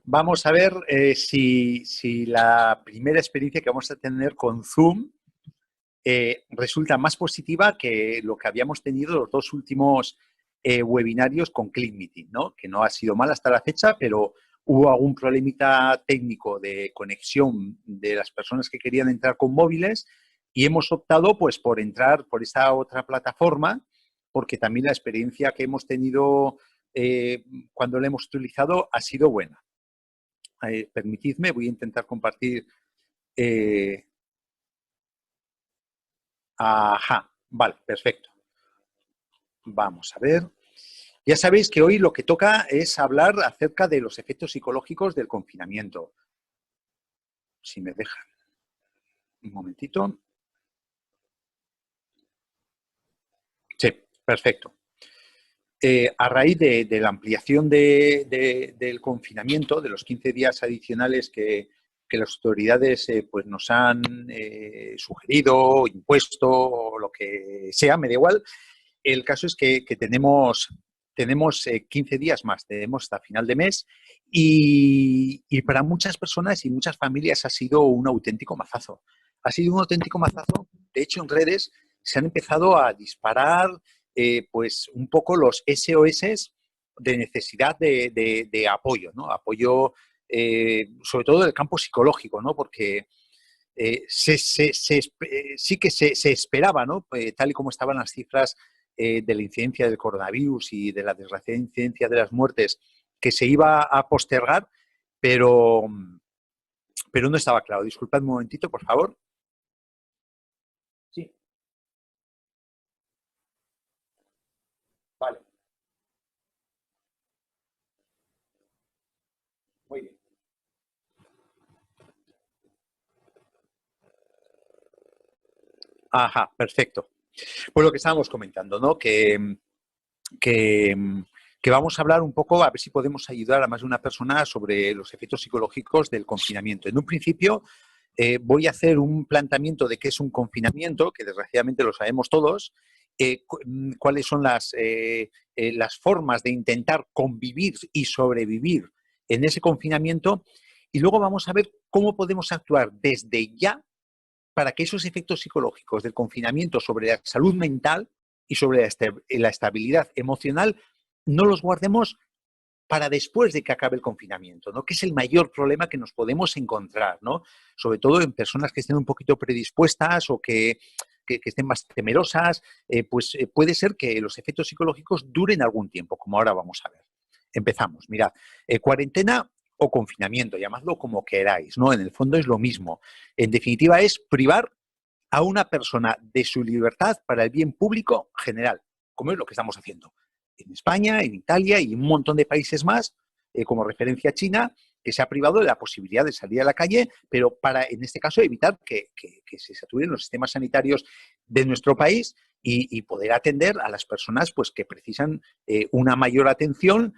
Vamos a ver si la primera experiencia que vamos a tener con Zoom resulta más positiva que lo que habíamos tenido los dos últimos webinarios con ClickMeeting, ¿no? Que no ha sido mal hasta la fecha, pero hubo algún problemita técnico de conexión de las personas que querían entrar con móviles y hemos optado pues por entrar por esta otra plataforma porque también la experiencia que hemos tenido cuando la hemos utilizado ha sido buena. Permitidme, voy a intentar compartir. Ajá, vale, perfecto. Vamos a ver. Ya sabéis que hoy lo que toca es hablar acerca de los efectos psicológicos del confinamiento. Si me dejan un momentito. Sí, perfecto. A raíz de la ampliación del confinamiento, de los 15 días adicionales que las autoridades pues nos han sugerido, impuesto, o lo que sea, me da igual, el caso es que tenemos 15 días más, tenemos hasta final de mes y para muchas personas y muchas familias ha sido un auténtico mazazo. Ha sido un auténtico mazazo. De hecho, en redes se han empezado a disparar pues un poco los SOS de necesidad de apoyo, ¿no? Apoyo sobre todo del campo psicológico, ¿no? Porque sí que se esperaba, ¿no? Tal y como estaban las cifras de la incidencia del coronavirus y de la desgraciada incidencia de las muertes, que se iba a postergar, pero, pero no estaba claro. Disculpad un momentito, por favor. Sí, vale, muy bien. Ajá, perfecto. Pues lo que estábamos comentando, ¿no? Que, que vamos a hablar un poco, a ver si podemos ayudar a más de una persona sobre los efectos psicológicos del confinamiento. En un principio, voy a hacer un planteamiento de qué es un confinamiento, que desgraciadamente lo sabemos todos, cuáles son las formas de intentar convivir y sobrevivir en ese confinamiento, y luego vamos a ver cómo podemos actuar desde ya para que esos efectos psicológicos del confinamiento sobre la salud mental y sobre la estabilidad emocional no los guardemos para después de que acabe el confinamiento, ¿no? Que es el mayor problema que nos podemos encontrar, ¿no? Sobre todo en personas que estén un poquito predispuestas o que estén más temerosas, pues puede ser que los efectos psicológicos duren algún tiempo, como ahora vamos a ver. Empezamos, mirad, cuarentena o confinamiento, llamadlo como queráis, ¿no? En el fondo es lo mismo. En definitiva, es privar a una persona de su libertad para el bien público general, como es lo que estamos haciendo en España, en Italia y un montón de países más, como referencia a China, que se ha privado de la posibilidad de salir a la calle, pero para, en este caso, evitar que se saturen los sistemas sanitarios de nuestro país y poder atender a las personas pues, que precisan una mayor atención,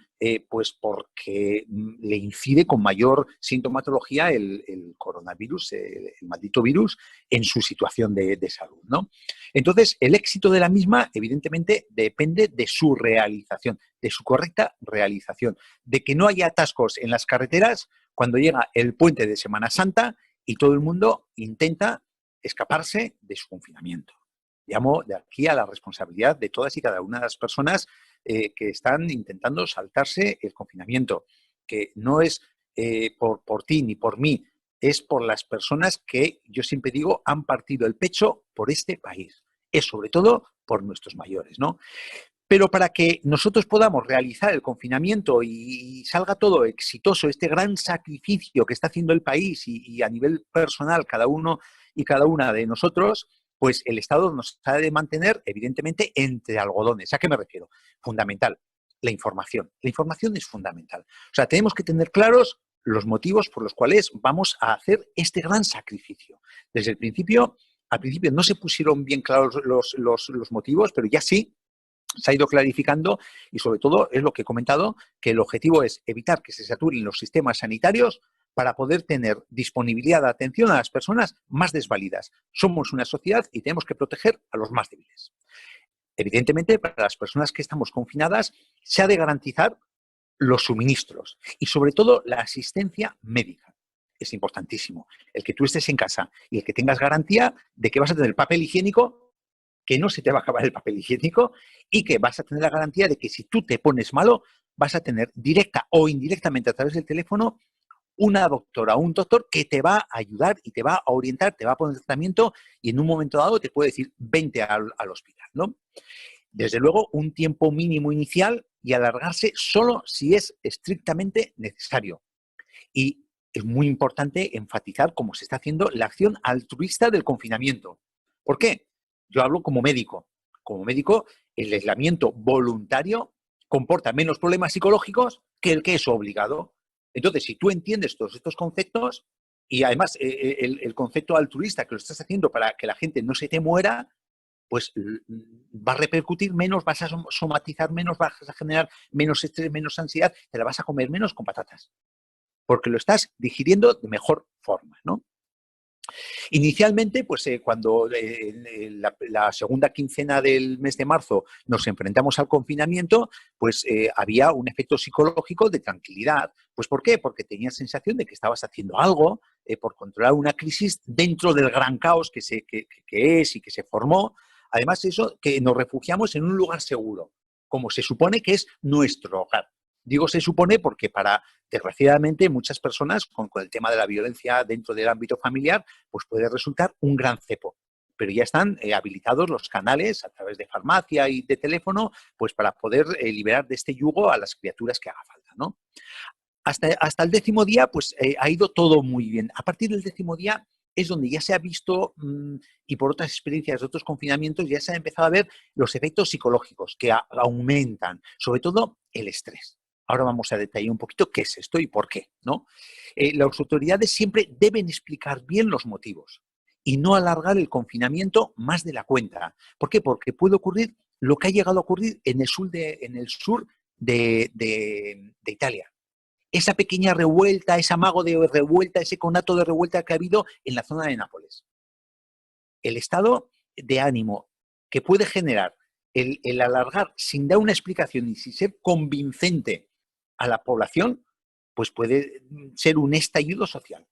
pues porque le incide con mayor sintomatología el coronavirus, el maldito virus, en su situación de salud, ¿no? Entonces, el éxito de la misma, evidentemente, depende de su realización, de su correcta realización, de que no haya atascos en las carreteras cuando llega el puente de Semana Santa y todo el mundo intenta escaparse de su confinamiento. Llamo de aquí a la responsabilidad de todas y cada una de las personas que están intentando saltarse el confinamiento, que no es por ti ni por mí, es por las personas que, yo siempre digo, han partido el pecho por este país. Es sobre todo por nuestros mayores, ¿no? Pero para que nosotros podamos realizar el confinamiento y salga todo exitoso, este gran sacrificio que está haciendo el país y a nivel personal cada uno y cada una de nosotros, pues el Estado nos ha de mantener, evidentemente, entre algodones. ¿A qué me refiero? Fundamental, la información. La información es fundamental. O sea, tenemos que tener claros los motivos por los cuales vamos a hacer este gran sacrificio. Desde el principio, al principio no se pusieron bien claros los motivos, pero ya sí se ha ido clarificando y sobre todo es lo que he comentado, que el objetivo es evitar que se saturen los sistemas sanitarios para poder tener disponibilidad de atención a las personas más desvalidas. Somos una sociedad y tenemos que proteger a los más débiles. Evidentemente, para las personas que estamos confinadas, se ha de garantizar los suministros y sobre todo la asistencia médica. Es importantísimo. El que tú estés en casa y el que tengas garantía de que vas a tener papel higiénico, que no se te va a acabar el papel higiénico y que vas a tener la garantía de que si tú te pones malo, vas a tener directa o indirectamente a través del teléfono una doctora o un doctor que te va a ayudar y te va a orientar, te va a poner tratamiento y en un momento dado te puede decir vente al hospital, ¿no? Desde luego, un tiempo mínimo inicial y alargarse solo si es estrictamente necesario. Y es muy importante enfatizar, como se está haciendo, la acción altruista del confinamiento. ¿Por qué? Yo hablo como médico. Como médico, el aislamiento voluntario comporta menos problemas psicológicos que el que es obligado. Entonces, si tú entiendes todos estos conceptos y además el concepto altruista que lo estás haciendo para que la gente no se te muera, pues va a repercutir menos, vas a somatizar menos, vas a generar menos estrés, menos ansiedad, te la vas a comer menos con patatas, porque lo estás digiriendo de mejor forma, ¿no? Inicialmente, pues cuando la segunda quincena del mes de marzo nos enfrentamos al confinamiento, pues había un efecto psicológico de tranquilidad. Pues ¿por qué? Porque tenías sensación de que estabas haciendo algo por controlar una crisis dentro del gran caos que es y que se formó. Además, eso, que nos refugiamos en un lugar seguro, como se supone que es nuestro hogar. Digo se supone porque desgraciadamente, muchas personas con el tema de la violencia dentro del ámbito familiar, pues puede resultar un gran cepo. Pero ya están habilitados los canales a través de farmacia y de teléfono, pues para poder liberar de este yugo a las criaturas que haga falta, ¿no? Hasta el 10.º día, pues ha ido todo muy bien. A partir del 10.º día es donde ya se ha visto, y por otras experiencias de otros confinamientos, ya se ha empezado a ver los efectos psicológicos que aumentan, sobre todo el estrés. Ahora vamos a detallar un poquito qué es esto y por qué, ¿no? Las autoridades siempre deben explicar bien los motivos y no alargar el confinamiento más de la cuenta. ¿Por qué? Porque puede ocurrir lo que ha llegado a ocurrir en el sur de Italia. Esa pequeña revuelta, ese amago de revuelta, ese conato de revuelta que ha habido en la zona de Nápoles. El estado de ánimo que puede generar el alargar sin dar una explicación y sin ser convincente a la población, pues puede ser un estallido social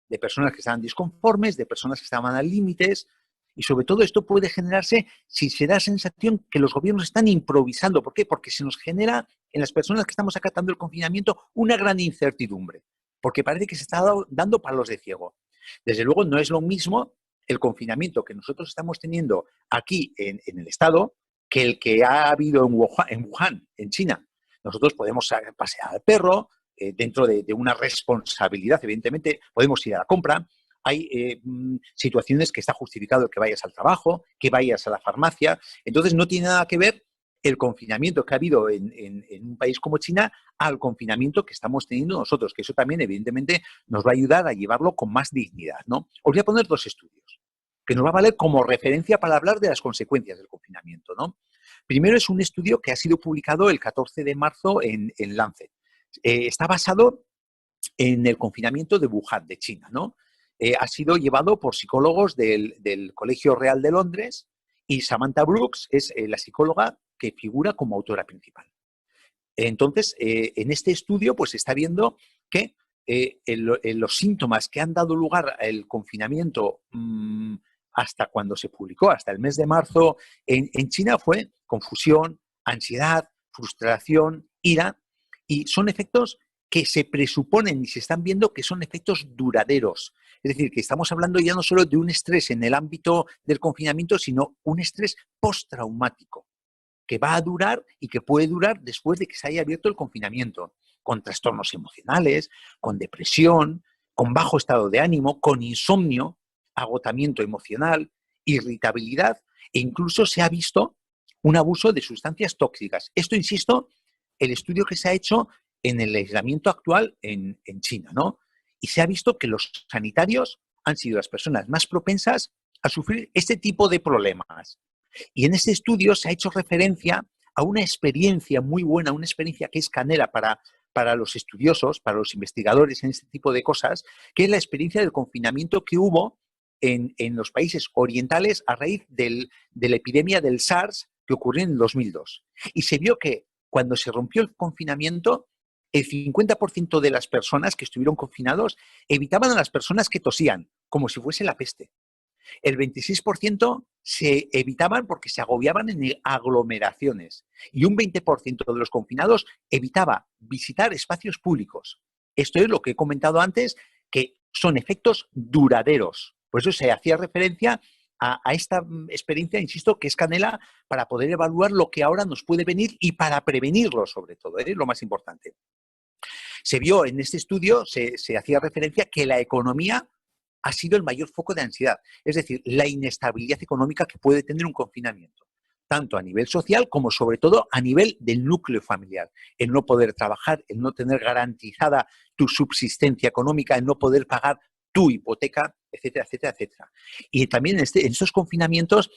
de personas que estaban disconformes, de personas que estaban al límites, y sobre todo esto puede generarse si se da sensación que los gobiernos están improvisando. ¿Por qué? Porque se nos genera en las personas que estamos acatando el confinamiento una gran incertidumbre, porque parece que se está dando palos de ciego. Desde luego no es lo mismo el confinamiento que nosotros estamos teniendo aquí en el Estado que el que ha habido en Wuhan, en China. Nosotros podemos pasear al perro, dentro de una responsabilidad, evidentemente, podemos ir a la compra. Hay situaciones que está justificado que vayas al trabajo, que vayas a la farmacia. Entonces, no tiene nada que ver el confinamiento que ha habido en un país como China al confinamiento que estamos teniendo nosotros, que eso también, evidentemente, nos va a ayudar a llevarlo con más dignidad, ¿no? Os voy a poner 2 estudios que nos va a valer como referencia para hablar de las consecuencias del confinamiento, ¿no? Primero es un estudio que ha sido publicado el 14 de marzo en Lancet. Está basado en el confinamiento de Wuhan, de China, ¿no? Ha sido llevado por psicólogos del Colegio Real de Londres y Samantha Brooks es la psicóloga que figura como autora principal. Entonces, en este estudio, pues se está viendo que en los síntomas que han dado lugar al confinamiento hasta cuando se publicó, hasta el mes de marzo, en China fue confusión, ansiedad, frustración, ira, y son efectos que se presuponen y se están viendo que son efectos duraderos. Es decir, que estamos hablando ya no solo de un estrés en el ámbito del confinamiento, sino un estrés postraumático que va a durar y que puede durar después de que se haya abierto el confinamiento, con trastornos emocionales, con depresión, con bajo estado de ánimo, con insomnio, agotamiento emocional, irritabilidad e incluso se ha visto un abuso de sustancias tóxicas. Esto, insisto, el estudio que se ha hecho en el aislamiento actual en China, ¿no? Y se ha visto que los sanitarios han sido las personas más propensas a sufrir este tipo de problemas. Y en este estudio se ha hecho referencia a una experiencia muy buena, una experiencia que es canela para los estudiosos, para los investigadores en este tipo de cosas, que es la experiencia del confinamiento que hubo en los países orientales a raíz de la epidemia del SARS que ocurrió en el 2002. Y se vio que cuando se rompió el confinamiento, el 50% de las personas que estuvieron confinados evitaban a las personas que tosían, como si fuese la peste. El 26% se evitaban porque se agobiaban en aglomeraciones y un 20% de los confinados evitaba visitar espacios públicos. Esto es lo que he comentado antes, que son efectos duraderos. Por eso se hacía referencia a esta experiencia, insisto, que es canela para poder evaluar lo que ahora nos puede venir y para prevenirlo, sobre todo, es lo más importante. Se vio en este estudio, se hacía referencia que la economía ha sido el mayor foco de ansiedad, es decir, la inestabilidad económica que puede tener un confinamiento, tanto a nivel social como sobre todo a nivel del núcleo familiar. El no poder trabajar, el no tener garantizada tu subsistencia económica, el no poder pagar tu hipoteca, etcétera, etcétera, etcétera. Y también en estos confinamientos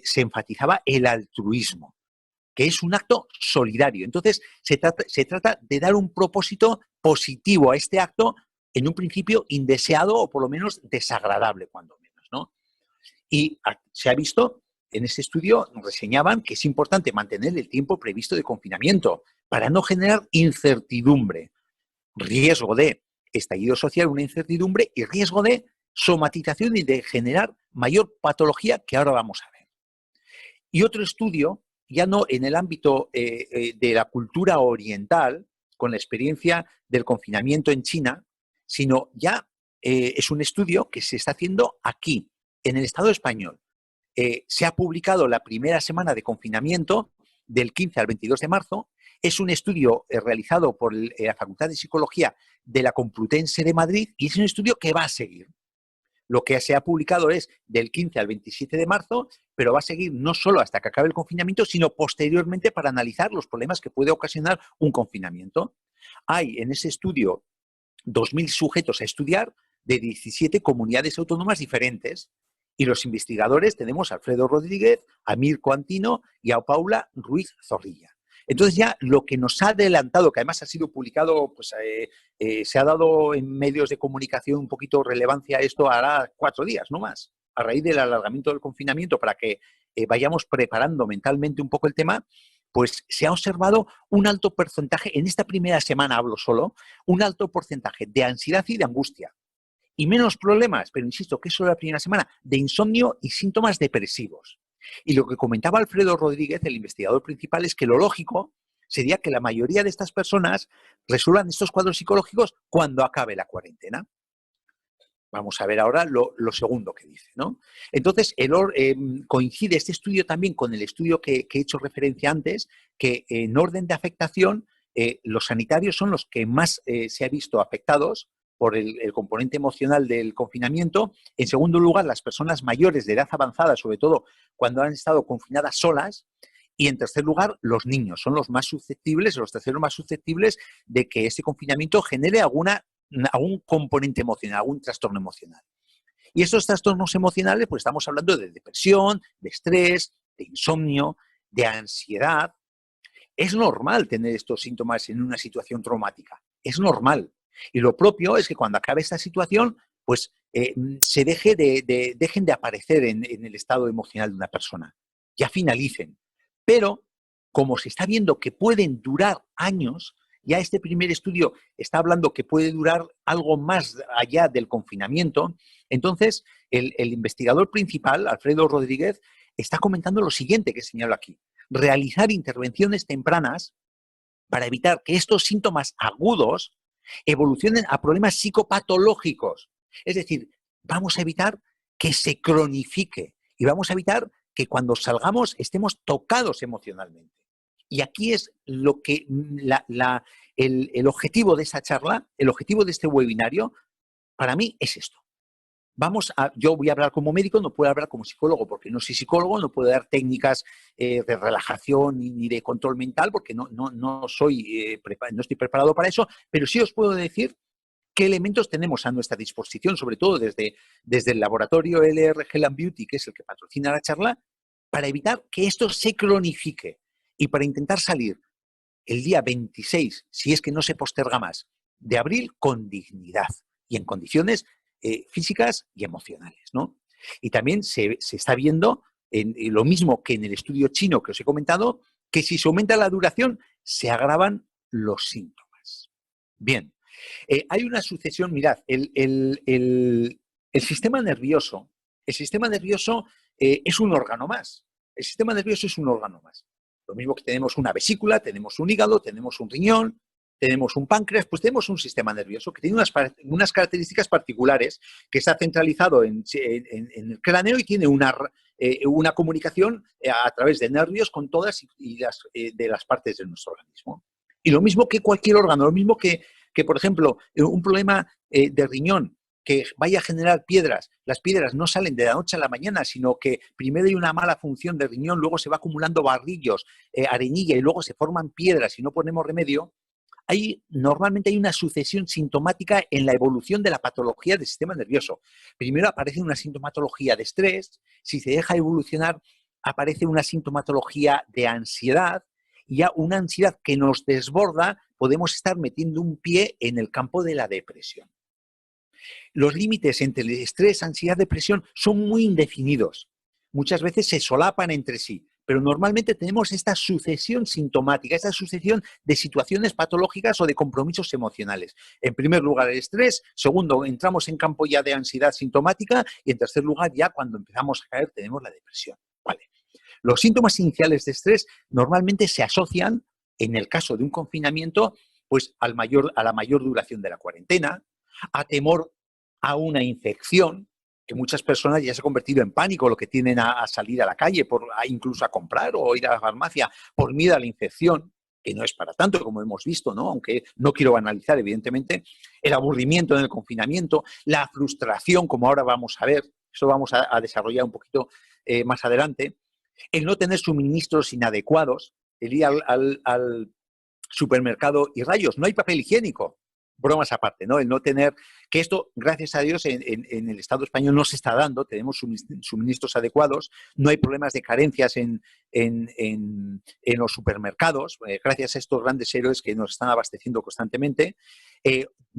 se enfatizaba el altruismo, que es un acto solidario. Entonces, se trata de dar un propósito positivo a este acto, en un principio indeseado o por lo menos desagradable, cuando menos, ¿no? Y se ha visto, en este estudio reseñaban que es importante mantener el tiempo previsto de confinamiento para no generar incertidumbre, riesgo de estallido social, una incertidumbre y riesgo de somatización y de generar mayor patología que ahora vamos a ver. Y otro estudio, ya no en el ámbito de la cultura oriental, con la experiencia del confinamiento en China, sino ya es un estudio que se está haciendo aquí, en el Estado español. Se ha publicado la primera semana de confinamiento del 15 al 22 de marzo. Es un estudio realizado por la Facultad de Psicología de la Complutense de Madrid y es un estudio que va a seguir. Lo que se ha publicado es del 15 al 27 de marzo, pero va a seguir no solo hasta que acabe el confinamiento, sino posteriormente para analizar los problemas que puede ocasionar un confinamiento. Hay en ese estudio 2.000 sujetos a estudiar de 17 comunidades autónomas diferentes. Y los investigadores tenemos a Alfredo Rodríguez, a Mirko Antino y a Paula Ruiz Zorrilla. Entonces ya lo que nos ha adelantado, que además ha sido publicado, pues se ha dado en medios de comunicación un poquito relevancia a esto, hará 4 días, no más, a raíz del alargamiento del confinamiento, para que vayamos preparando mentalmente un poco el tema, pues se ha observado un alto porcentaje, en esta primera semana hablo solo, un alto porcentaje de ansiedad y de angustia. Y menos problemas, pero insisto que es solo la primera semana, de insomnio y síntomas depresivos. Y lo que comentaba Alfredo Rodríguez, el investigador principal, es que lo lógico sería que la mayoría de estas personas resuelvan estos cuadros psicológicos cuando acabe la cuarentena. Vamos a ver ahora lo segundo que dice, ¿no? Entonces, coincide este estudio también con el estudio que he hecho referencia antes, que en orden de afectación, los sanitarios son los que más se ha visto afectados por el componente emocional del confinamiento. En segundo lugar, las personas mayores de edad avanzada, sobre todo cuando han estado confinadas solas. Y en tercer lugar, los niños son los más susceptibles, los terceros más susceptibles de que este confinamiento genere algún componente emocional, algún trastorno emocional. Y estos trastornos emocionales, pues estamos hablando de depresión, de estrés, de insomnio, de ansiedad. Es normal tener estos síntomas en una situación traumática, es normal. Y lo propio es que cuando acabe esta situación, pues dejen de aparecer en el estado emocional de una persona, ya finalicen. Pero como se está viendo que pueden durar años, ya este primer estudio está hablando que puede durar algo más allá del confinamiento, entonces el investigador principal, Alfredo Rodríguez, está comentando lo siguiente que señalo aquí: realizar intervenciones tempranas para evitar que estos síntomas agudos evolucionen a problemas psicopatológicos. Es decir, vamos a evitar que se cronifique y vamos a evitar que cuando salgamos estemos tocados emocionalmente. Y aquí es lo que el objetivo de esa charla, el objetivo de este webinario, para mí es esto. Yo voy a hablar como médico, no puedo hablar como psicólogo, porque no soy psicólogo, no puedo dar técnicas de relajación ni de control mental, porque no estoy preparado para eso, pero sí os puedo decir qué elementos tenemos a nuestra disposición, sobre todo desde el laboratorio LR Health & Beauty, que es el que patrocina la charla, para evitar que esto se cronifique y para intentar salir el día 26, si es que no se posterga más, de abril, con dignidad y en condiciones físicas y emocionales, ¿no? Y también se está viendo lo mismo que en el estudio chino que os he comentado, que si se aumenta la duración, se agravan los síntomas. Bien. Hay una sucesión, mirad, el sistema nervioso, es un órgano más. El sistema nervioso es un órgano más. Lo mismo que tenemos una vesícula, tenemos un hígado, tenemos un riñón, tenemos un páncreas, pues tenemos un sistema nervioso que tiene unas características particulares, que está centralizado en el cráneo y tiene una comunicación a través de nervios con todas de las partes de nuestro organismo. Y lo mismo que cualquier órgano, lo mismo que por ejemplo, un problema de riñón que vaya a generar piedras. Las piedras no salen de la noche a la mañana, sino que primero hay una mala función del riñón, luego se va acumulando barrillos, arenilla y luego se forman piedras y no ponemos remedio. Normalmente hay una sucesión sintomática en la evolución de la patología del sistema nervioso. Primero aparece una sintomatología de estrés, si se deja evolucionar aparece una sintomatología de ansiedad, y ya una ansiedad que nos desborda, podemos estar metiendo un pie en el campo de la depresión. Los límites entre el estrés, ansiedad, depresión son muy indefinidos. Muchas veces se solapan entre sí, pero normalmente tenemos esta sucesión sintomática, esta sucesión de situaciones patológicas o de compromisos emocionales. En primer lugar, el estrés. Segundo, entramos en campo ya de ansiedad sintomática. Y en tercer lugar, ya cuando empezamos a caer, tenemos la depresión. Vale. Los síntomas iniciales de estrés normalmente se asocian, en el caso de un confinamiento, pues a la mayor duración de la cuarentena, a temor a una infección, que muchas personas ya se ha convertido en pánico, lo que tienden a salir a la calle, incluso a comprar o ir a la farmacia por miedo a la infección, que no es para tanto, como hemos visto, ¿no? Aunque no quiero banalizar, evidentemente, el aburrimiento en el confinamiento, la frustración, como ahora vamos a ver, eso vamos a desarrollar un poquito más adelante, el no tener suministros inadecuados, el ir al supermercado y rayos, no hay papel higiénico. Bromas aparte, ¿no? El no tener, que esto, gracias a Dios, en el Estado español no se está dando, tenemos suministros adecuados, no hay problemas de carencias en los supermercados, gracias a estos grandes héroes que nos están abasteciendo constantemente,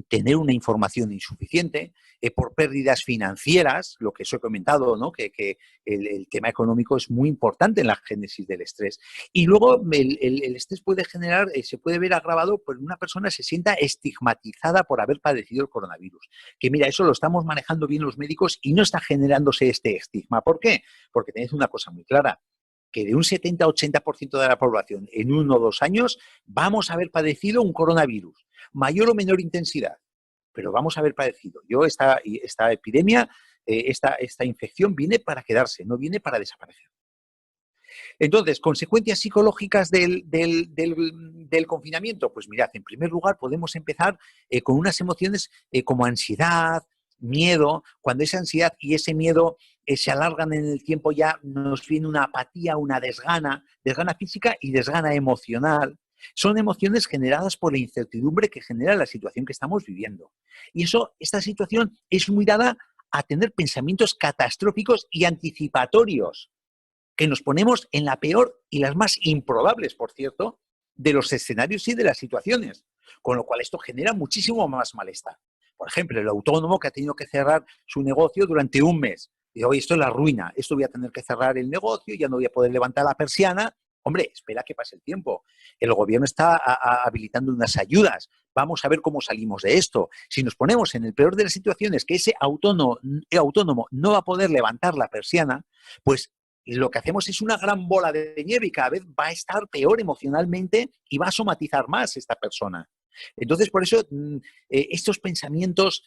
tener una información insuficiente, por pérdidas financieras, lo que os he comentado, ¿no? Que el tema económico es muy importante en la génesis del estrés. Y luego el estrés puede generar, se puede ver agravado por una persona se sienta estigmatizada por haber padecido el coronavirus. Que mira, eso lo estamos manejando bien los médicos y no está generándose este estigma. ¿Por qué? Porque tenéis una cosa muy clara, que de un 70-80% de la población en 1 o 2 años vamos a haber padecido un coronavirus, mayor o menor intensidad, pero vamos a haber padecido. Esta epidemia, esta infección viene para quedarse, no viene para desaparecer. Entonces, consecuencias psicológicas del confinamiento. Pues mirad, en primer lugar podemos empezar con unas emociones como ansiedad, miedo. Cuando esa ansiedad y ese miedo se alargan en el tiempo, ya nos viene una apatía, una desgana física y desgana emocional. Son emociones generadas por la incertidumbre que genera la situación que estamos viviendo. Y esta situación es muy dada a tener pensamientos catastróficos y anticipatorios, que nos ponemos en la peor y las más improbables, por cierto, de los escenarios y de las situaciones. Con lo cual esto genera muchísimo más malestar. Por ejemplo, el autónomo que ha tenido que cerrar su negocio durante un mes. Y hoy esto es la ruina, esto voy a tener que cerrar el negocio, ya no voy a poder levantar la persiana. Hombre, espera que pase el tiempo. El gobierno está habilitando unas ayudas. Vamos a ver cómo salimos de esto. Si nos ponemos en el peor de las situaciones, que ese autónomo no va a poder levantar la persiana, pues lo que hacemos es una gran bola de nieve y cada vez va a estar peor emocionalmente y va a somatizar más esta persona. Entonces, por eso, estos pensamientos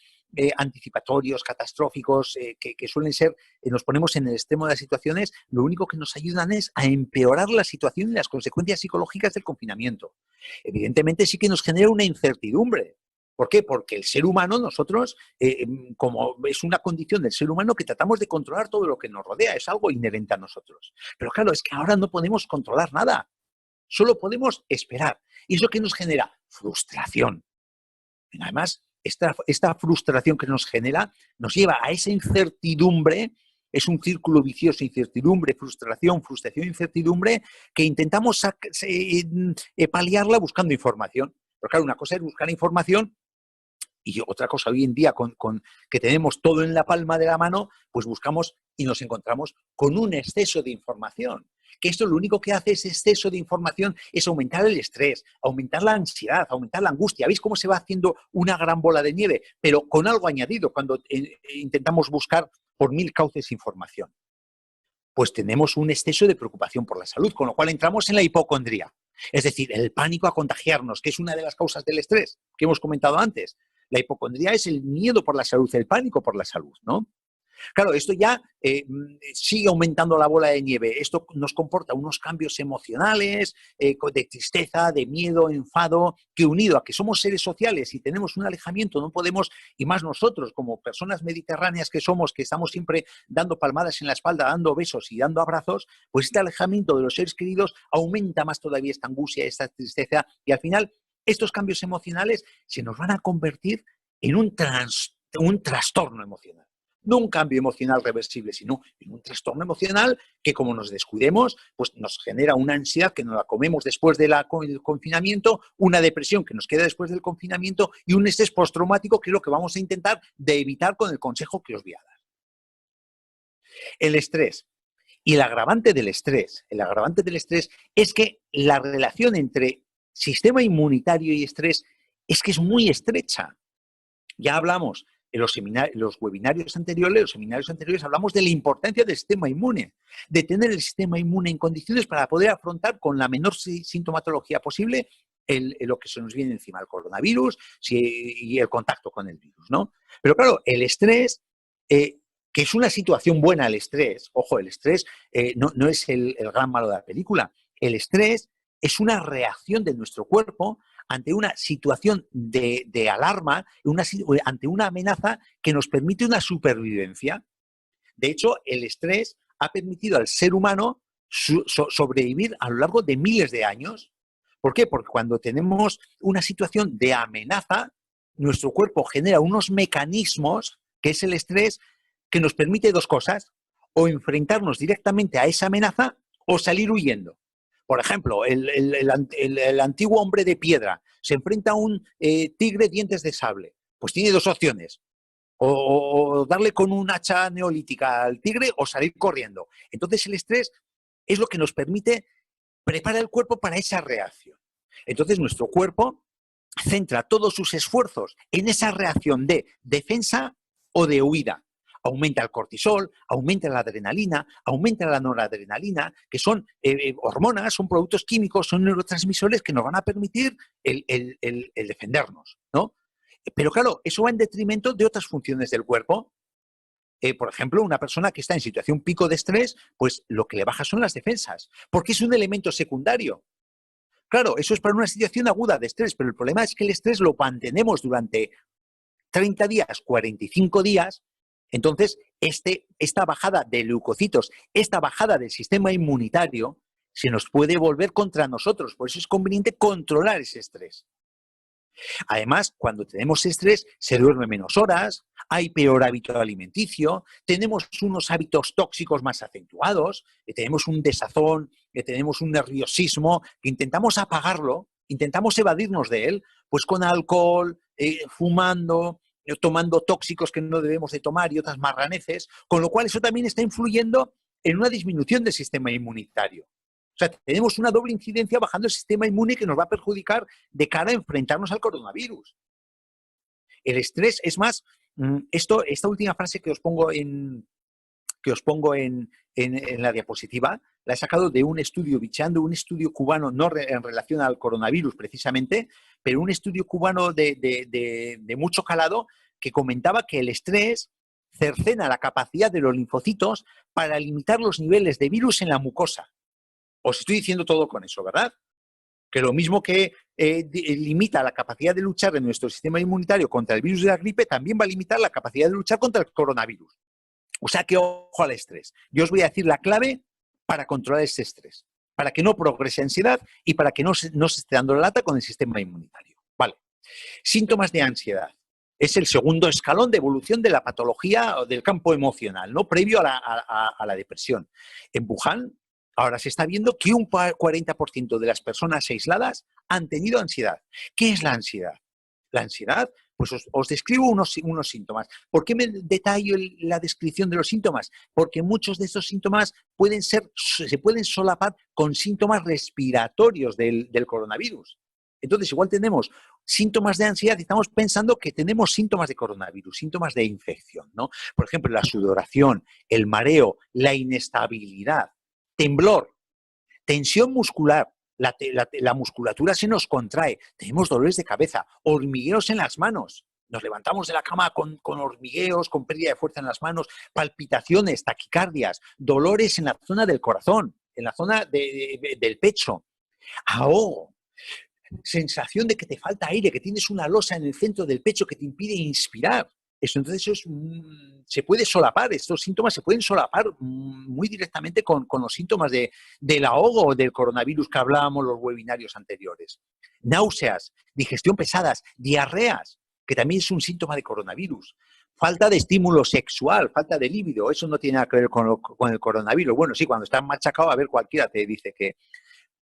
anticipatorios, catastróficos, que suelen ser, nos ponemos en el extremo de las situaciones, lo único que nos ayudan es a empeorar la situación y las consecuencias psicológicas del confinamiento. Evidentemente sí que nos genera una incertidumbre. ¿Por qué? Porque el ser humano, nosotros, como es una condición del ser humano que tratamos de controlar todo lo que nos rodea, es algo inherente a nosotros. Pero claro, es que ahora no podemos controlar nada, solo podemos esperar. ¿Y eso qué nos genera? Frustración. Y además, esta frustración que nos genera nos lleva a esa incertidumbre, es un círculo vicioso, incertidumbre, frustración, incertidumbre, que intentamos paliarla buscando información. Pero claro, una cosa es buscar información y otra cosa hoy en día, que tenemos todo en la palma de la mano, pues buscamos y nos encontramos con un exceso de información. Que esto lo único que hace, ese exceso de información, es aumentar el estrés, aumentar la ansiedad, aumentar la angustia. ¿Veis cómo se va haciendo una gran bola de nieve? Pero con algo añadido cuando intentamos buscar por mil cauces información. Pues tenemos un exceso de preocupación por la salud, con lo cual entramos en la hipocondría. Es decir, el pánico a contagiarnos, que es una de las causas del estrés que hemos comentado antes. La hipocondría es el miedo por la salud, el pánico por la salud, ¿no? Claro, esto ya sigue aumentando la bola de nieve. Esto nos comporta unos cambios emocionales, de tristeza, de miedo, enfado, que unido a que somos seres sociales y tenemos un alejamiento, no podemos, y más nosotros como personas mediterráneas que somos, que estamos siempre dando palmadas en la espalda, dando besos y dando abrazos, pues este alejamiento de los seres queridos aumenta más todavía esta angustia, esta tristeza, y al final estos cambios emocionales se nos van a convertir en un trastorno emocional. No un cambio emocional reversible, sino en un trastorno emocional que, como nos descuidemos, pues nos genera una ansiedad que nos la comemos después del confinamiento, una depresión que nos queda después del confinamiento y un estrés postraumático, que es lo que vamos a intentar de evitar con el consejo que os voy a dar. El estrés. Y el agravante del estrés es que la relación entre sistema inmunitario y estrés es que es muy estrecha. Ya hablamos en los seminarios anteriores hablamos de la importancia del sistema inmune, de tener el sistema inmune en condiciones para poder afrontar con la menor sintomatología posible lo que se nos viene encima, el coronavirus y el contacto con el virus, ¿no? Pero claro, el estrés, que es una situación buena el estrés, ojo, el estrés no es el gran malo de la película, el estrés es una reacción de nuestro cuerpo ante una situación de alarma, ante una amenaza que nos permite una supervivencia. De hecho, el estrés ha permitido al ser humano sobrevivir a lo largo de miles de años. ¿Por qué? Porque cuando tenemos una situación de amenaza, nuestro cuerpo genera unos mecanismos, que es el estrés, que nos permite dos cosas: o enfrentarnos directamente a esa amenaza o salir huyendo. Por ejemplo, el antiguo hombre de piedra se enfrenta a un tigre dientes de sable. Pues tiene dos opciones: o darle con un hacha neolítica al tigre o salir corriendo. Entonces el estrés es lo que nos permite preparar el cuerpo para esa reacción. Entonces nuestro cuerpo centra todos sus esfuerzos en esa reacción de defensa o de huida. Aumenta el cortisol, aumenta la adrenalina, aumenta la noradrenalina, que son hormonas, son productos químicos, son neurotransmisores que nos van a permitir el defendernos, ¿no? Pero claro, eso va en detrimento de otras funciones del cuerpo. Por ejemplo, una persona que está en situación pico de estrés, pues lo que le baja son las defensas, porque es un elemento secundario. Claro, eso es para una situación aguda de estrés, pero el problema es que el estrés lo mantenemos durante 30 días, 45 días, entonces esta bajada de leucocitos, esta bajada del sistema inmunitario, se nos puede volver contra nosotros. Por eso es conveniente controlar ese estrés. Además, cuando tenemos estrés, se duerme menos horas, hay peor hábito alimenticio, tenemos unos hábitos tóxicos más acentuados, tenemos un desazón, tenemos un nerviosismo, que intentamos apagarlo, intentamos evadirnos de él, pues con alcohol, fumando, tomando tóxicos que no debemos de tomar y otras marraneces, con lo cual eso también está influyendo en una disminución del sistema inmunitario. O sea, tenemos una doble incidencia bajando el sistema inmune que nos va a perjudicar de cara a enfrentarnos al coronavirus. El estrés, es más, esta última frase que os pongo en la diapositiva, la he sacado de un estudio, bicheando un estudio cubano, no en relación al coronavirus precisamente, pero un estudio cubano de mucho calado, que comentaba que el estrés cercena la capacidad de los linfocitos para limitar los niveles de virus en la mucosa. Os estoy diciendo todo con eso, ¿verdad? Que lo mismo que limita la capacidad de luchar de nuestro sistema inmunitario contra el virus de la gripe, también va a limitar la capacidad de luchar contra el coronavirus. O sea que ojo al estrés. Yo os voy a decir la clave para controlar ese estrés, para que no progrese ansiedad y para que no se esté dando la lata con el sistema inmunitario. Vale. Síntomas de ansiedad. Es el segundo escalón de evolución de la patología del campo emocional, ¿no? Previo a la depresión. En Wuhan, ahora se está viendo que un 40% de las personas aisladas han tenido ansiedad. ¿Qué es la ansiedad? La ansiedad, Pues os describo unos síntomas. ¿Por qué me detallo la descripción de los síntomas? Porque muchos de estos síntomas se pueden solapar con síntomas respiratorios del coronavirus. Entonces, igual tenemos síntomas de ansiedad y estamos pensando que tenemos síntomas de coronavirus, síntomas de infección, ¿no? Por ejemplo, la sudoración, el mareo, la inestabilidad, temblor, tensión muscular. La musculatura se nos contrae, tenemos dolores de cabeza, hormigueos en las manos, nos levantamos de la cama con hormigueos, con pérdida de fuerza en las manos, palpitaciones, taquicardias, dolores en la zona del corazón, en la zona del pecho, ahogo, sensación de que te falta aire, que tienes una losa en el centro del pecho que te impide inspirar. Entonces, se puede solapar, estos síntomas se pueden solapar muy directamente con los síntomas del ahogo del coronavirus que hablábamos en los webinarios anteriores. Náuseas, digestión pesadas, diarreas, que también es un síntoma de coronavirus. Falta de estímulo sexual, falta de líbido, eso no tiene nada que ver con el coronavirus. Bueno, sí, cuando estás machacado, a ver, cualquiera te dice que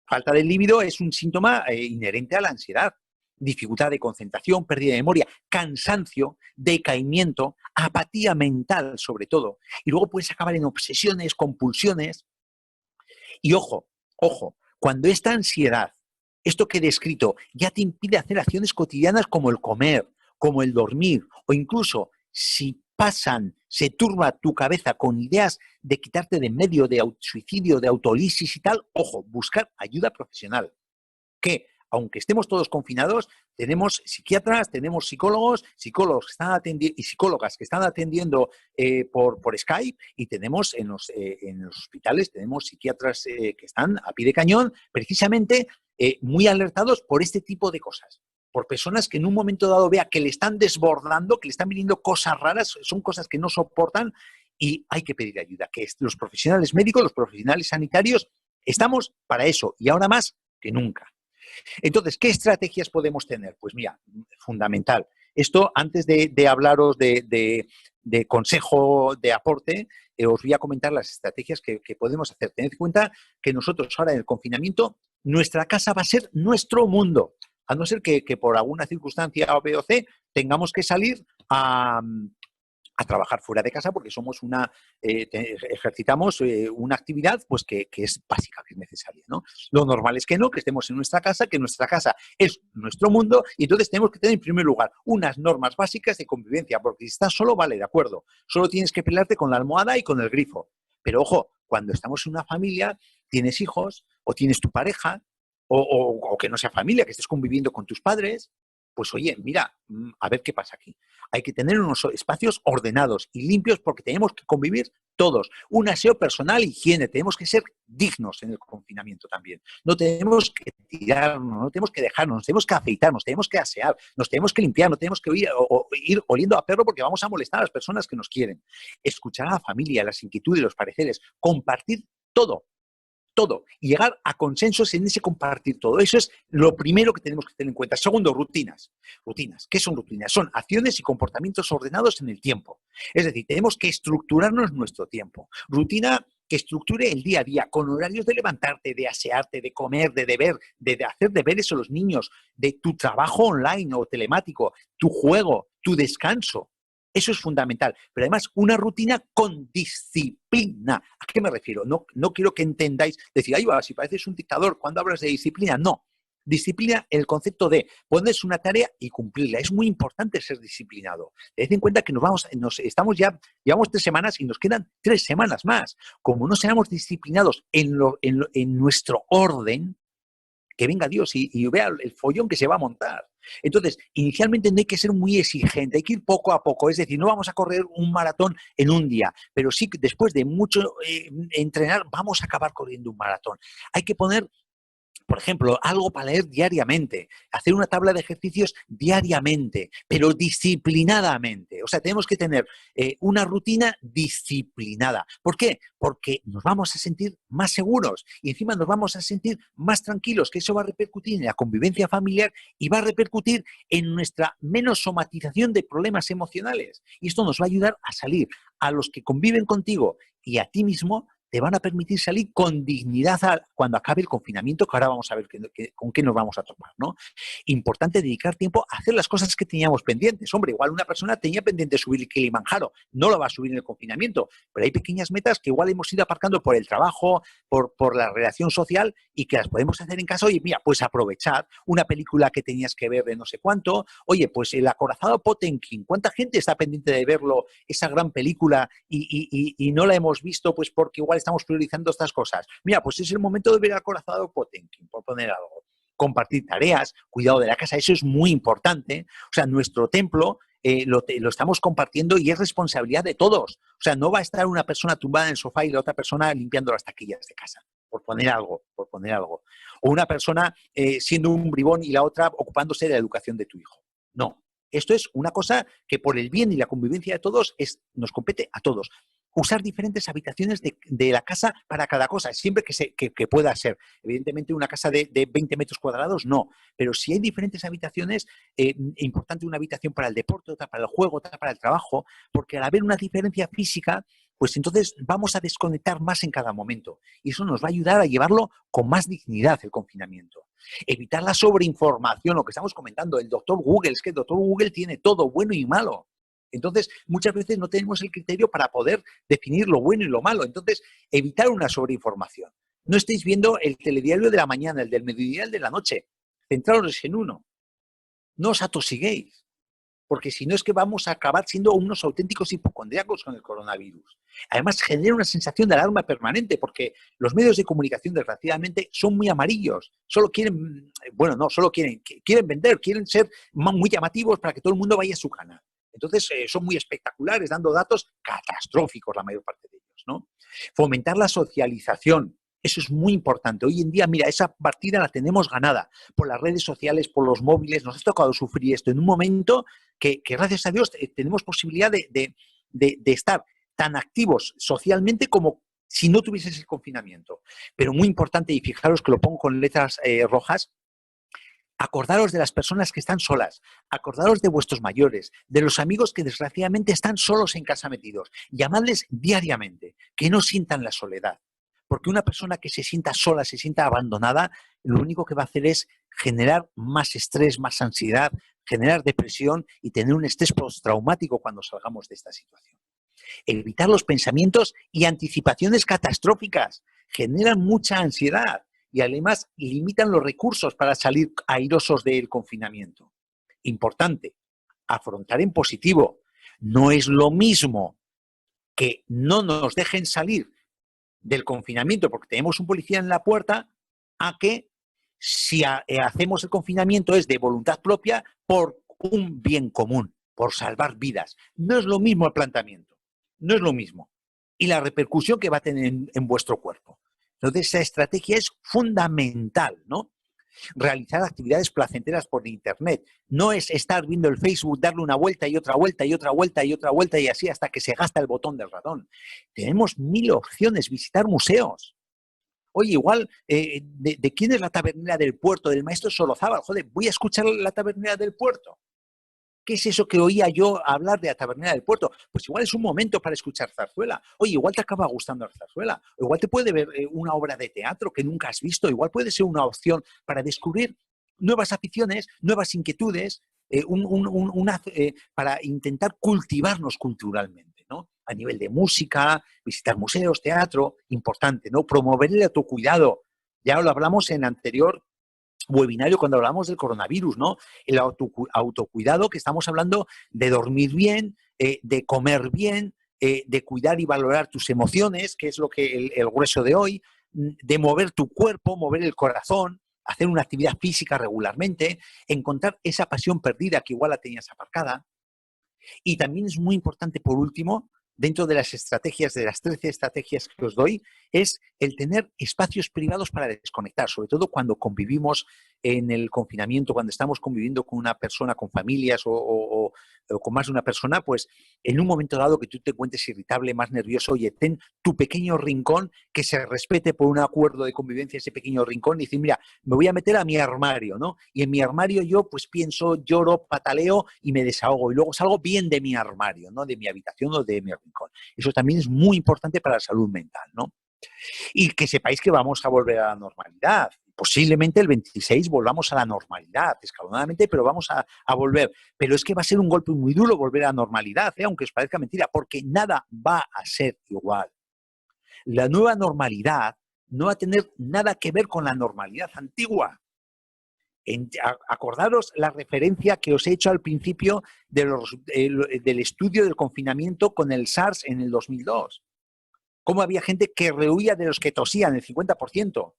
falta de líbido es un síntoma inherente a la ansiedad. Dificultad de concentración, pérdida de memoria, cansancio, decaimiento, apatía mental sobre todo. Y luego puedes acabar en obsesiones, compulsiones. Y ojo, cuando esta ansiedad, esto que he descrito, ya te impide hacer acciones cotidianas como el comer, como el dormir, o incluso si se turba tu cabeza con ideas de quitarte de en medio, de suicidio, de autolisis y tal, ojo, buscar ayuda profesional. Que aunque estemos todos confinados, tenemos psiquiatras, tenemos psicólogos que están atendiendo y psicólogas que están atendiendo por Skype, y tenemos en los hospitales, tenemos psiquiatras que están a pie de cañón, precisamente muy alertados por este tipo de cosas. Por personas que en un momento dado vea que le están desbordando, que le están viniendo cosas raras, son cosas que no soportan y hay que pedir ayuda. Que los profesionales médicos, los profesionales sanitarios, estamos para eso y ahora más que nunca. Entonces, ¿qué estrategias podemos tener? Pues mira, fundamental. Esto, antes de hablaros de consejo, de aporte, os voy a comentar las estrategias que podemos hacer. Tened en cuenta que nosotros ahora en el confinamiento, nuestra casa va a ser nuestro mundo. A no ser que por alguna circunstancia A, B o C tengamos que salir a trabajar fuera de casa porque somos ejercitamos una actividad pues que es básica, que es necesaria, ¿no? Lo normal es que no, que estemos en nuestra casa, que nuestra casa es nuestro mundo, y entonces tenemos que tener en primer lugar unas normas básicas de convivencia, porque si estás solo, vale, de acuerdo, solo tienes que pelearte con la almohada y con el grifo. Pero ojo, cuando estamos en una familia, tienes hijos o tienes tu pareja, o que no sea familia, que estés conviviendo con tus padres, pues oye, mira, a ver qué pasa aquí. Hay que tener unos espacios ordenados y limpios porque tenemos que convivir todos. Un aseo personal, higiene, tenemos que ser dignos en el confinamiento también. No tenemos que tirarnos, no tenemos que dejarnos, nos tenemos que afeitarnos, tenemos que asear, nos tenemos que limpiar, no tenemos que ir oliendo a perro porque vamos a molestar a las personas que nos quieren. Escuchar a la familia, las inquietudes, los pareceres, compartir todo y llegar a consensos en ese compartir todo. Eso es lo primero que tenemos que tener en cuenta. Segundo, rutinas. ¿Qué son rutinas? Son acciones y comportamientos ordenados en el tiempo. Es decir, tenemos que estructurarnos nuestro tiempo. Rutina que estructure el día a día, con horarios de levantarte, de asearte, de comer, de hacer deberes a los niños, de tu trabajo online o telemático, tu juego, tu descanso. Eso es fundamental. Pero además, una rutina con disciplina. ¿A qué me refiero? No quiero que entendáis, decir, ay, va, si pareces un dictador cuando hablas de disciplina. No. Disciplina, el concepto de ponerse una tarea y cumplirla. Es muy importante ser disciplinado. Tened en cuenta que llevamos 3 semanas y nos quedan 3 semanas más. Como no seamos disciplinados en nuestro orden, que venga Dios y vea el follón que se va a montar. Entonces, inicialmente no hay que ser muy exigente, hay que ir poco a poco. Es decir, no vamos a correr un maratón en un día, pero sí que después de mucho entrenar vamos a acabar corriendo un maratón. Hay que poner, por ejemplo, algo para leer diariamente, hacer una tabla de ejercicios diariamente, pero disciplinadamente. O sea, tenemos que tener una rutina disciplinada. ¿Por qué? Porque nos vamos a sentir más seguros y encima nos vamos a sentir más tranquilos, que eso va a repercutir en la convivencia familiar y va a repercutir en nuestra menos somatización de problemas emocionales. Y esto nos va a ayudar a salir a los que conviven contigo y a ti mismo. te van a permitir salir con dignidad cuando acabe el confinamiento, que ahora vamos a ver con qué nos vamos a topar, ¿no? Importante dedicar tiempo a hacer las cosas que teníamos pendientes. Hombre, igual una persona tenía pendiente subir el Kilimanjaro, no lo va a subir en el confinamiento, pero hay pequeñas metas que igual hemos ido aparcando por el trabajo, por la relación social y que las podemos hacer en casa. Oye, mira, pues aprovechar una película que tenías que ver de no sé cuánto. Oye, pues el acorazado Potemkin, ¿cuánta gente está pendiente de verlo, esa gran película, y no la hemos visto pues porque igual estamos priorizando estas cosas? Mira, pues es el momento de ver el acorazado Potemkin, por poner algo. Compartir tareas, cuidado de la casa, eso es muy importante. O sea, nuestro templo lo estamos compartiendo y es responsabilidad de todos. O sea, no va a estar una persona tumbada en el sofá y la otra persona limpiando las taquillas de casa, por poner algo, por poner algo. O una persona siendo un bribón y la otra ocupándose de la educación de tu hijo. No. Esto es una cosa que por el bien y la convivencia de todos nos compete a todos. Usar diferentes habitaciones de la casa para cada cosa, siempre que pueda ser. Evidentemente, una casa de 20 metros cuadrados, no. Pero si hay diferentes habitaciones, importante una habitación para el deporte, otra para el juego, otra para el trabajo, porque al haber una diferencia física, pues entonces vamos a desconectar más en cada momento. Y eso nos va a ayudar a llevarlo con más dignidad el confinamiento. Evitar la sobreinformación, lo que estamos comentando, el doctor Google, es que el doctor Google tiene todo, bueno y malo. Entonces, muchas veces no tenemos el criterio para poder definir lo bueno y lo malo. Entonces, evitar una sobreinformación. No estéis viendo el telediario de la mañana, el del mediodía, el de la noche. Centraos en uno. No os atosiguéis, porque si no es que vamos a acabar siendo unos auténticos hipocondríacos con el coronavirus. Además, genera una sensación de alarma permanente, porque los medios de comunicación, desgraciadamente, son muy amarillos. Solo quieren, bueno, no, solo quieren vender, quieren ser muy llamativos para que todo el mundo vaya a su canal. Entonces, son muy espectaculares, dando datos catastróficos la mayor parte de ellos, ¿no? Fomentar la socialización. Eso es muy importante. Hoy en día, mira, esa partida la tenemos ganada por las redes sociales, por los móviles. Nos ha tocado sufrir esto en un momento que gracias a Dios, tenemos posibilidad de estar tan activos socialmente como si no tuvieses el confinamiento. Pero muy importante, y fijaros que lo pongo con letras rojas, acordaros de las personas que están solas, acordaros de vuestros mayores, de los amigos que desgraciadamente están solos en casa metidos. Llamadles diariamente, que no sientan la soledad. Porque una persona que se sienta sola, se sienta abandonada, lo único que va a hacer es generar más estrés, más ansiedad, generar depresión y tener un estrés postraumático cuando salgamos de esta situación. Evitar los pensamientos y anticipaciones catastróficas generan mucha ansiedad y además limitan los recursos para salir airosos del confinamiento. Importante, afrontar en positivo. No es lo mismo que no nos dejen salir del confinamiento porque tenemos un policía en la puerta a que si hacemos el confinamiento es de voluntad propia por un bien común, por salvar vidas. No es lo mismo el planteamiento, no es lo mismo. Y la repercusión que va a tener en vuestro cuerpo. Entonces, esa estrategia es fundamental, ¿no? Realizar actividades placenteras por internet. No es estar viendo el Facebook, darle una vuelta y otra vuelta y otra vuelta y otra vuelta y así hasta que se gasta el botón del ratón. Tenemos 1000 opciones, visitar museos. Oye, igual, ¿de quién es la tabernera del puerto? Del maestro Sorozábal. Joder, voy a escuchar la tabernera del puerto. ¿Qué es eso que oía yo hablar de la tabernera del puerto? Pues igual es un momento para escuchar zarzuela. Oye, igual te acaba gustando la zarzuela. O igual te puede ver una obra de teatro que nunca has visto. Igual puede ser una opción para descubrir nuevas aficiones, nuevas inquietudes, para intentar cultivarnos culturalmente, ¿no? A nivel de música, visitar museos, teatro, importante, ¿no? Promover el autocuidado. Ya lo hablamos en anterior webinario cuando hablamos del coronavirus, ¿no? El autocuidado, que estamos hablando de dormir bien, de comer bien, de cuidar y valorar tus emociones, que es lo que el grueso de hoy, de mover tu cuerpo, mover el corazón, hacer una actividad física regularmente, encontrar esa pasión perdida que igual la tenías aparcada. Y también es muy importante, por último, dentro de las estrategias, de las 13 estrategias que os doy, es el tener espacios privados para desconectar, sobre todo cuando convivimos en el confinamiento, cuando estamos conviviendo con una persona, con familias o con más de una persona, pues en un momento dado que tú te encuentres irritable, más nervioso, oye, ten tu pequeño rincón, que se respete por un acuerdo de convivencia ese pequeño rincón y decir, mira, me voy a meter a mi armario, ¿no? Y en mi armario yo pues pienso, lloro, pataleo y me desahogo y luego salgo bien de mi armario, ¿no? De mi habitación o de mi rincón. Eso también es muy importante para la salud mental, ¿no? Y que sepáis que vamos a volver a la normalidad. Posiblemente el 26 volvamos a la normalidad, escalonadamente, pero vamos a volver. Pero es que va a ser un golpe muy duro volver a la normalidad, aunque os parezca mentira, porque nada va a ser igual. La nueva normalidad no va a tener nada que ver con la normalidad antigua. Acordaros la referencia que os he hecho al principio del estudio del confinamiento con el SARS en el 2002. Cómo había gente que rehuía de los que tosían, el 50%.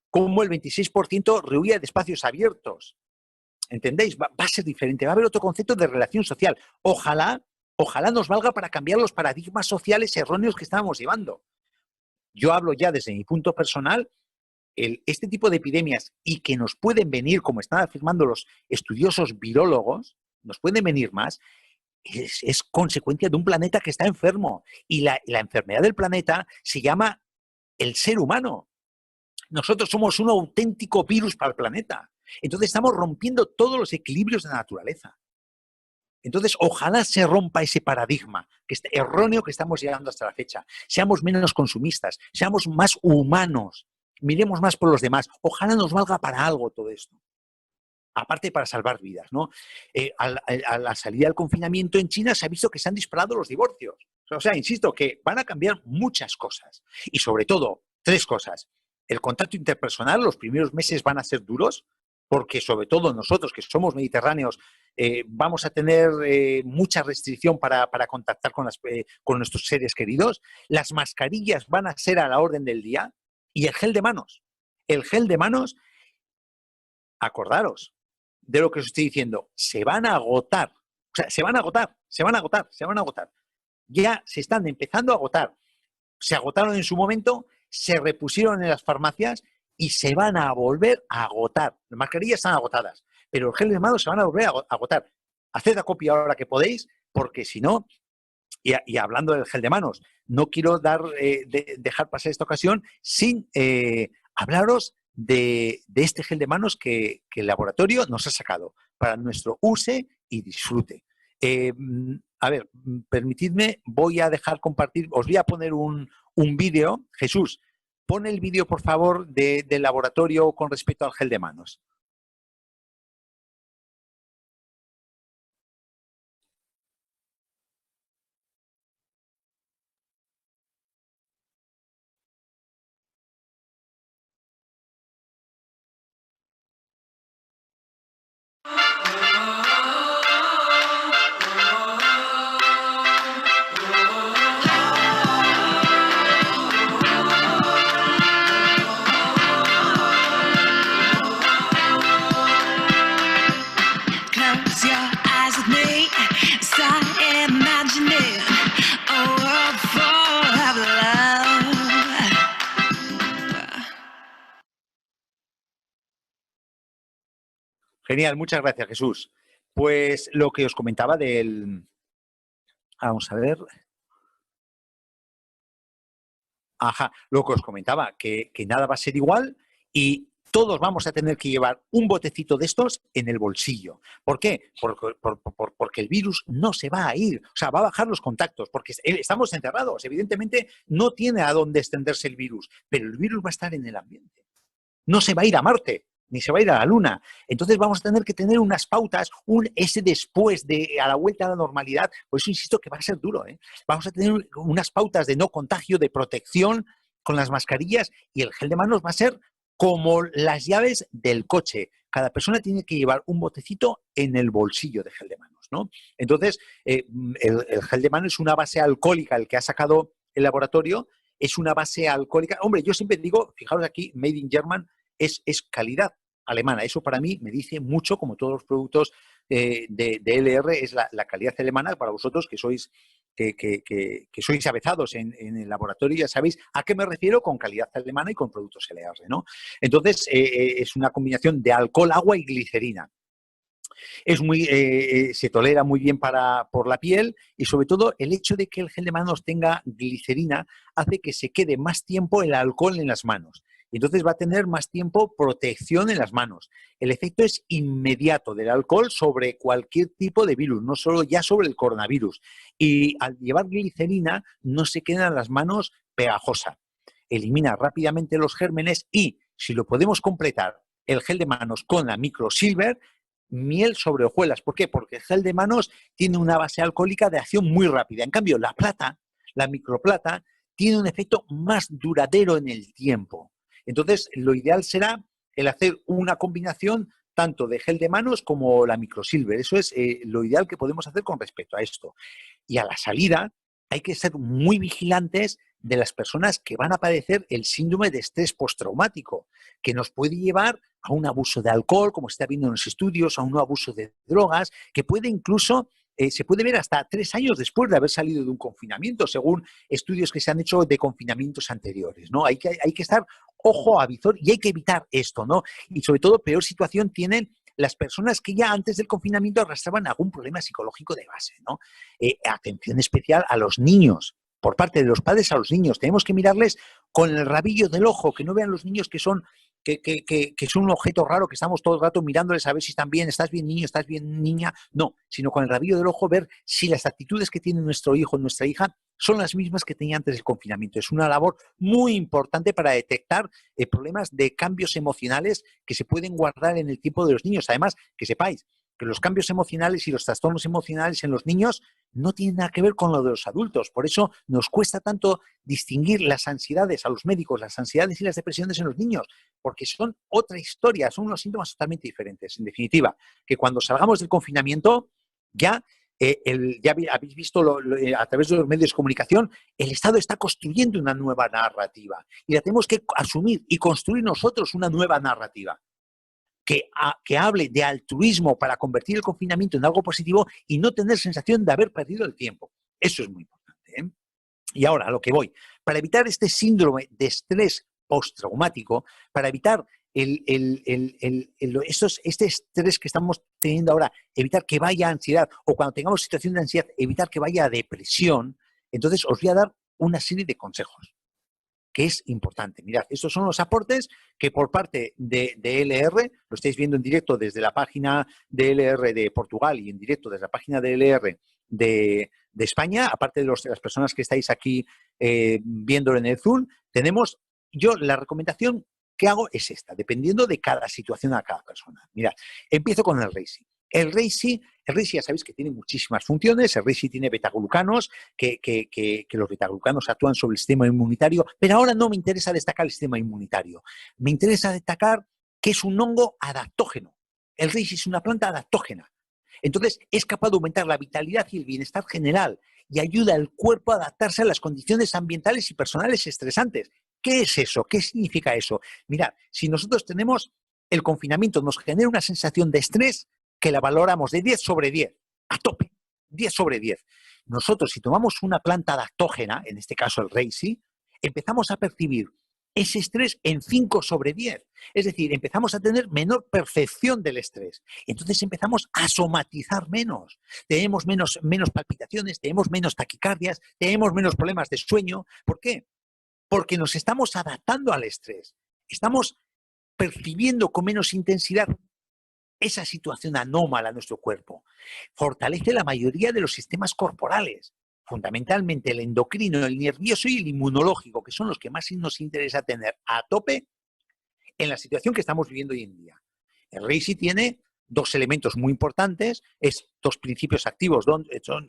Cómo el 26% rehuía de espacios abiertos. ¿Entendéis? Va a ser diferente. Va a haber otro concepto de relación social. Ojalá nos valga para cambiar los paradigmas sociales erróneos que estábamos llevando. Yo hablo ya desde mi punto personal, este tipo de epidemias y que nos pueden venir, como están afirmando los estudiosos virólogos, nos pueden venir más, es consecuencia de un planeta que está enfermo. Y la enfermedad del planeta se llama el ser humano. Nosotros somos un auténtico virus para el planeta. Entonces estamos rompiendo todos los equilibrios de la naturaleza. Entonces, ojalá se rompa ese paradigma erróneo que estamos llegando hasta la fecha. Seamos menos consumistas, seamos más humanos, miremos más por los demás. Ojalá nos valga para algo todo esto. Aparte para salvar vidas, ¿no? A la salida del confinamiento en China se ha visto que se han disparado los divorcios. O sea, insisto, que van a cambiar muchas cosas. Y sobre todo, 3 cosas. El contacto interpersonal, los primeros meses van a ser duros, porque sobre todo nosotros, que somos mediterráneos, vamos a tener mucha restricción para contactar con nuestros seres queridos. Las mascarillas van a ser a la orden del día. Y el gel de manos. El gel de manos, acordaros de lo que os estoy diciendo, se van a agotar. O sea, se van a agotar. Ya se están empezando a agotar. Se agotaron en su momento, se repusieron en las farmacias y se van a volver a agotar. Las mascarillas están agotadas, pero el gel de manos se van a volver a agotar. Haced acopio ahora que podéis, porque si no, y hablando del gel de manos, no quiero dejar pasar esta ocasión sin hablaros de este gel de manos que el laboratorio nos ha sacado para nuestro use y disfrute. A ver, permitidme, voy a dejar compartir, os voy a poner un vídeo. Jesús, pon el vídeo, por favor, del laboratorio con respecto al gel de manos. Genial, muchas gracias, Jesús. Pues lo que os comentaba Vamos a ver. Lo que os comentaba, que nada va a ser igual y todos vamos a tener que llevar un botecito de estos en el bolsillo. ¿Por qué? Porque el virus no se va a ir, o sea, va a bajar los contactos, porque estamos encerrados. Evidentemente no tiene a dónde extenderse el virus, pero el virus va a estar en el ambiente. No se va a ir a Marte, ni se va a ir a la Luna. Entonces vamos a tener que tener unas pautas, ese después a la vuelta a la normalidad. Por eso insisto que va a ser duro, ¿eh? Vamos a tener unas pautas de no contagio, de protección con las mascarillas, y el gel de manos va a ser como las llaves del coche. Cada persona tiene que llevar un botecito en el bolsillo de gel de manos, ¿no? Entonces, el gel de manos es una base alcohólica, el que ha sacado el laboratorio, es una base alcohólica. Hombre, yo siempre digo, fijaros aquí, Made in German, es calidad alemana. Eso para mí me dice mucho, como todos los productos de LR, es la calidad alemana. Para vosotros que sois sois avezados en el laboratorio, ya sabéis a qué me refiero con calidad alemana y con productos LR, ¿no? Entonces, es una combinación de alcohol, agua y glicerina. Se tolera muy bien por la piel, y sobre todo el hecho de que el gel de manos tenga glicerina hace que se quede más tiempo el alcohol en las manos. Entonces va a tener más tiempo protección en las manos. El efecto es inmediato del alcohol sobre cualquier tipo de virus, no solo ya sobre el coronavirus. Y al llevar glicerina no se quedan las manos pegajosas. elimina rápidamente los gérmenes y, si lo podemos completar, el gel de manos con la microsilver, miel sobre hojuelas. ¿Por qué? Porque el gel de manos tiene una base alcohólica de acción muy rápida. En cambio, la plata, la microplata, tiene un efecto más duradero en el tiempo. Entonces, lo ideal será el hacer una combinación tanto de gel de manos como la microsilver. Eso es lo ideal que podemos hacer con respecto a esto. Y a la salida hay que ser muy vigilantes de las personas que van a padecer el síndrome de estrés postraumático, que nos puede llevar a un abuso de alcohol, como se está viendo en los estudios, a un abuso de drogas, que puede incluso, se puede ver hasta 3 años después de haber salido de un confinamiento, según estudios que se han hecho de confinamientos anteriores, ¿no? Hay que estar ojo a visor y hay que evitar esto, ¿no? Y sobre todo, peor situación tienen las personas que ya antes del confinamiento arrastraban algún problema psicológico de base, ¿no? Atención especial a los niños, por parte de los padres a los niños. Tenemos que mirarles con el rabillo del ojo, que no vean los niños que son un objeto raro, que estamos todo el rato mirándoles a ver si están bien, estás bien niño, estás bien niña. No, sino con el rabillo del ojo ver si las actitudes que tiene nuestro hijo, nuestra hija, son las mismas que tenía antes del confinamiento. Es una labor muy importante para detectar problemas de cambios emocionales que se pueden guardar en el tiempo de los niños. Además, que sepáis que los cambios emocionales y los trastornos emocionales en los niños no tienen nada que ver con lo de los adultos. Por eso nos cuesta tanto distinguir las ansiedades a los médicos, las ansiedades y las depresiones en los niños, porque son otra historia, son unos síntomas totalmente diferentes. En definitiva, que cuando salgamos del confinamiento, ya habéis visto a través de los medios de comunicación, el Estado está construyendo una nueva narrativa y la tenemos que asumir y construir nosotros una nueva narrativa que hable de altruismo para convertir el confinamiento en algo positivo y no tener sensación de haber perdido el tiempo. Eso es muy importante, ¿eh? Y ahora, a lo que voy. Para evitar este síndrome de estrés postraumático, para evitar este estrés que estamos teniendo ahora, evitar que vaya a ansiedad, o cuando tengamos situación de ansiedad, evitar que vaya a depresión, entonces os voy a dar una serie de consejos que es importante. Mirad, estos son los aportes que por parte de LR, lo estáis viendo en directo desde la página de LR de Portugal y en directo desde la página de LR de España, aparte de las personas que estáis aquí viéndolo en el Zoom, tenemos, yo la recomendación que hago es esta, dependiendo de cada situación a cada persona. Mirad, empiezo con el Reishi. El Reishi ya sabéis que tiene muchísimas funciones. El Reishi tiene betaglucanos, que los betaglucanos actúan sobre el sistema inmunitario, pero ahora no me interesa destacar el sistema inmunitario. Me interesa destacar que es un hongo adaptógeno. El Reishi es una planta adaptógena. Entonces, es capaz de aumentar la vitalidad y el bienestar general y ayuda al cuerpo a adaptarse a las condiciones ambientales y personales estresantes. ¿Qué es eso? ¿Qué significa eso? Mirad, si nosotros tenemos el confinamiento, nos genera una sensación de estrés que la valoramos de 10 sobre 10, a tope, 10 sobre 10. Nosotros, si tomamos una planta adaptógena, en este caso el Reishi, empezamos a percibir ese estrés en 5 sobre 10. Es decir, empezamos a tener menor percepción del estrés. Entonces empezamos a somatizar menos. Tenemos menos palpitaciones, tenemos menos taquicardias, tenemos menos problemas de sueño. ¿Por qué? Porque nos estamos adaptando al estrés. Estamos percibiendo con menos intensidad esa situación anómala en nuestro cuerpo. Fortalece la mayoría de los sistemas corporales, fundamentalmente el endocrino, el nervioso y el inmunológico, que son los que más nos interesa tener a tope en la situación que estamos viviendo hoy en día. El Reishi tiene 2 elementos muy importantes, es 2 principios activos, son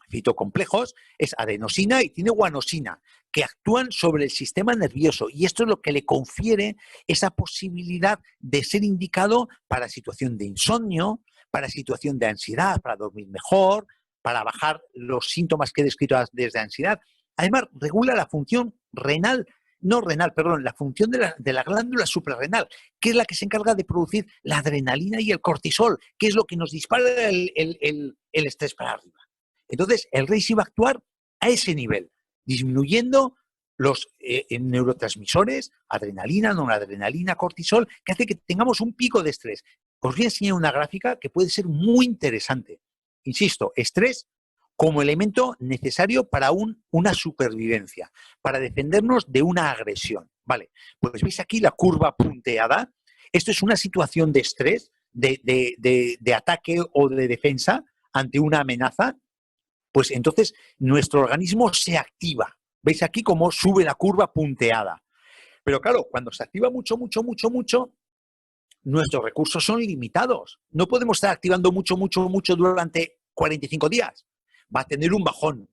fitocomplejos, es adenosina y tiene guanosina, que actúan sobre el sistema nervioso, y esto es lo que le confiere esa posibilidad de ser indicado para situación de insomnio, para situación de ansiedad, para dormir mejor, para bajar los síntomas que he descrito desde ansiedad. Además, regula la función la función de la glándula suprarrenal, que es la que se encarga de producir la adrenalina y el cortisol, que es lo que nos dispara el estrés para arriba. Entonces, el Reishi va a actuar a ese nivel, disminuyendo los neurotransmisores, adrenalina, noradrenalina, cortisol, que hace que tengamos un pico de estrés. Os voy a enseñar una gráfica que puede ser muy interesante. Insisto, estrés como elemento necesario para una supervivencia, para defendernos de una agresión. Vale, pues veis aquí la curva punteada. Esto es una situación de estrés, de ataque o de defensa ante una amenaza. Pues entonces nuestro organismo se activa, Veis aquí cómo sube la curva punteada. Pero claro, cuando se activa mucho, nuestros recursos son limitados. No podemos estar activando mucho durante 45 días. Va a tener un bajón.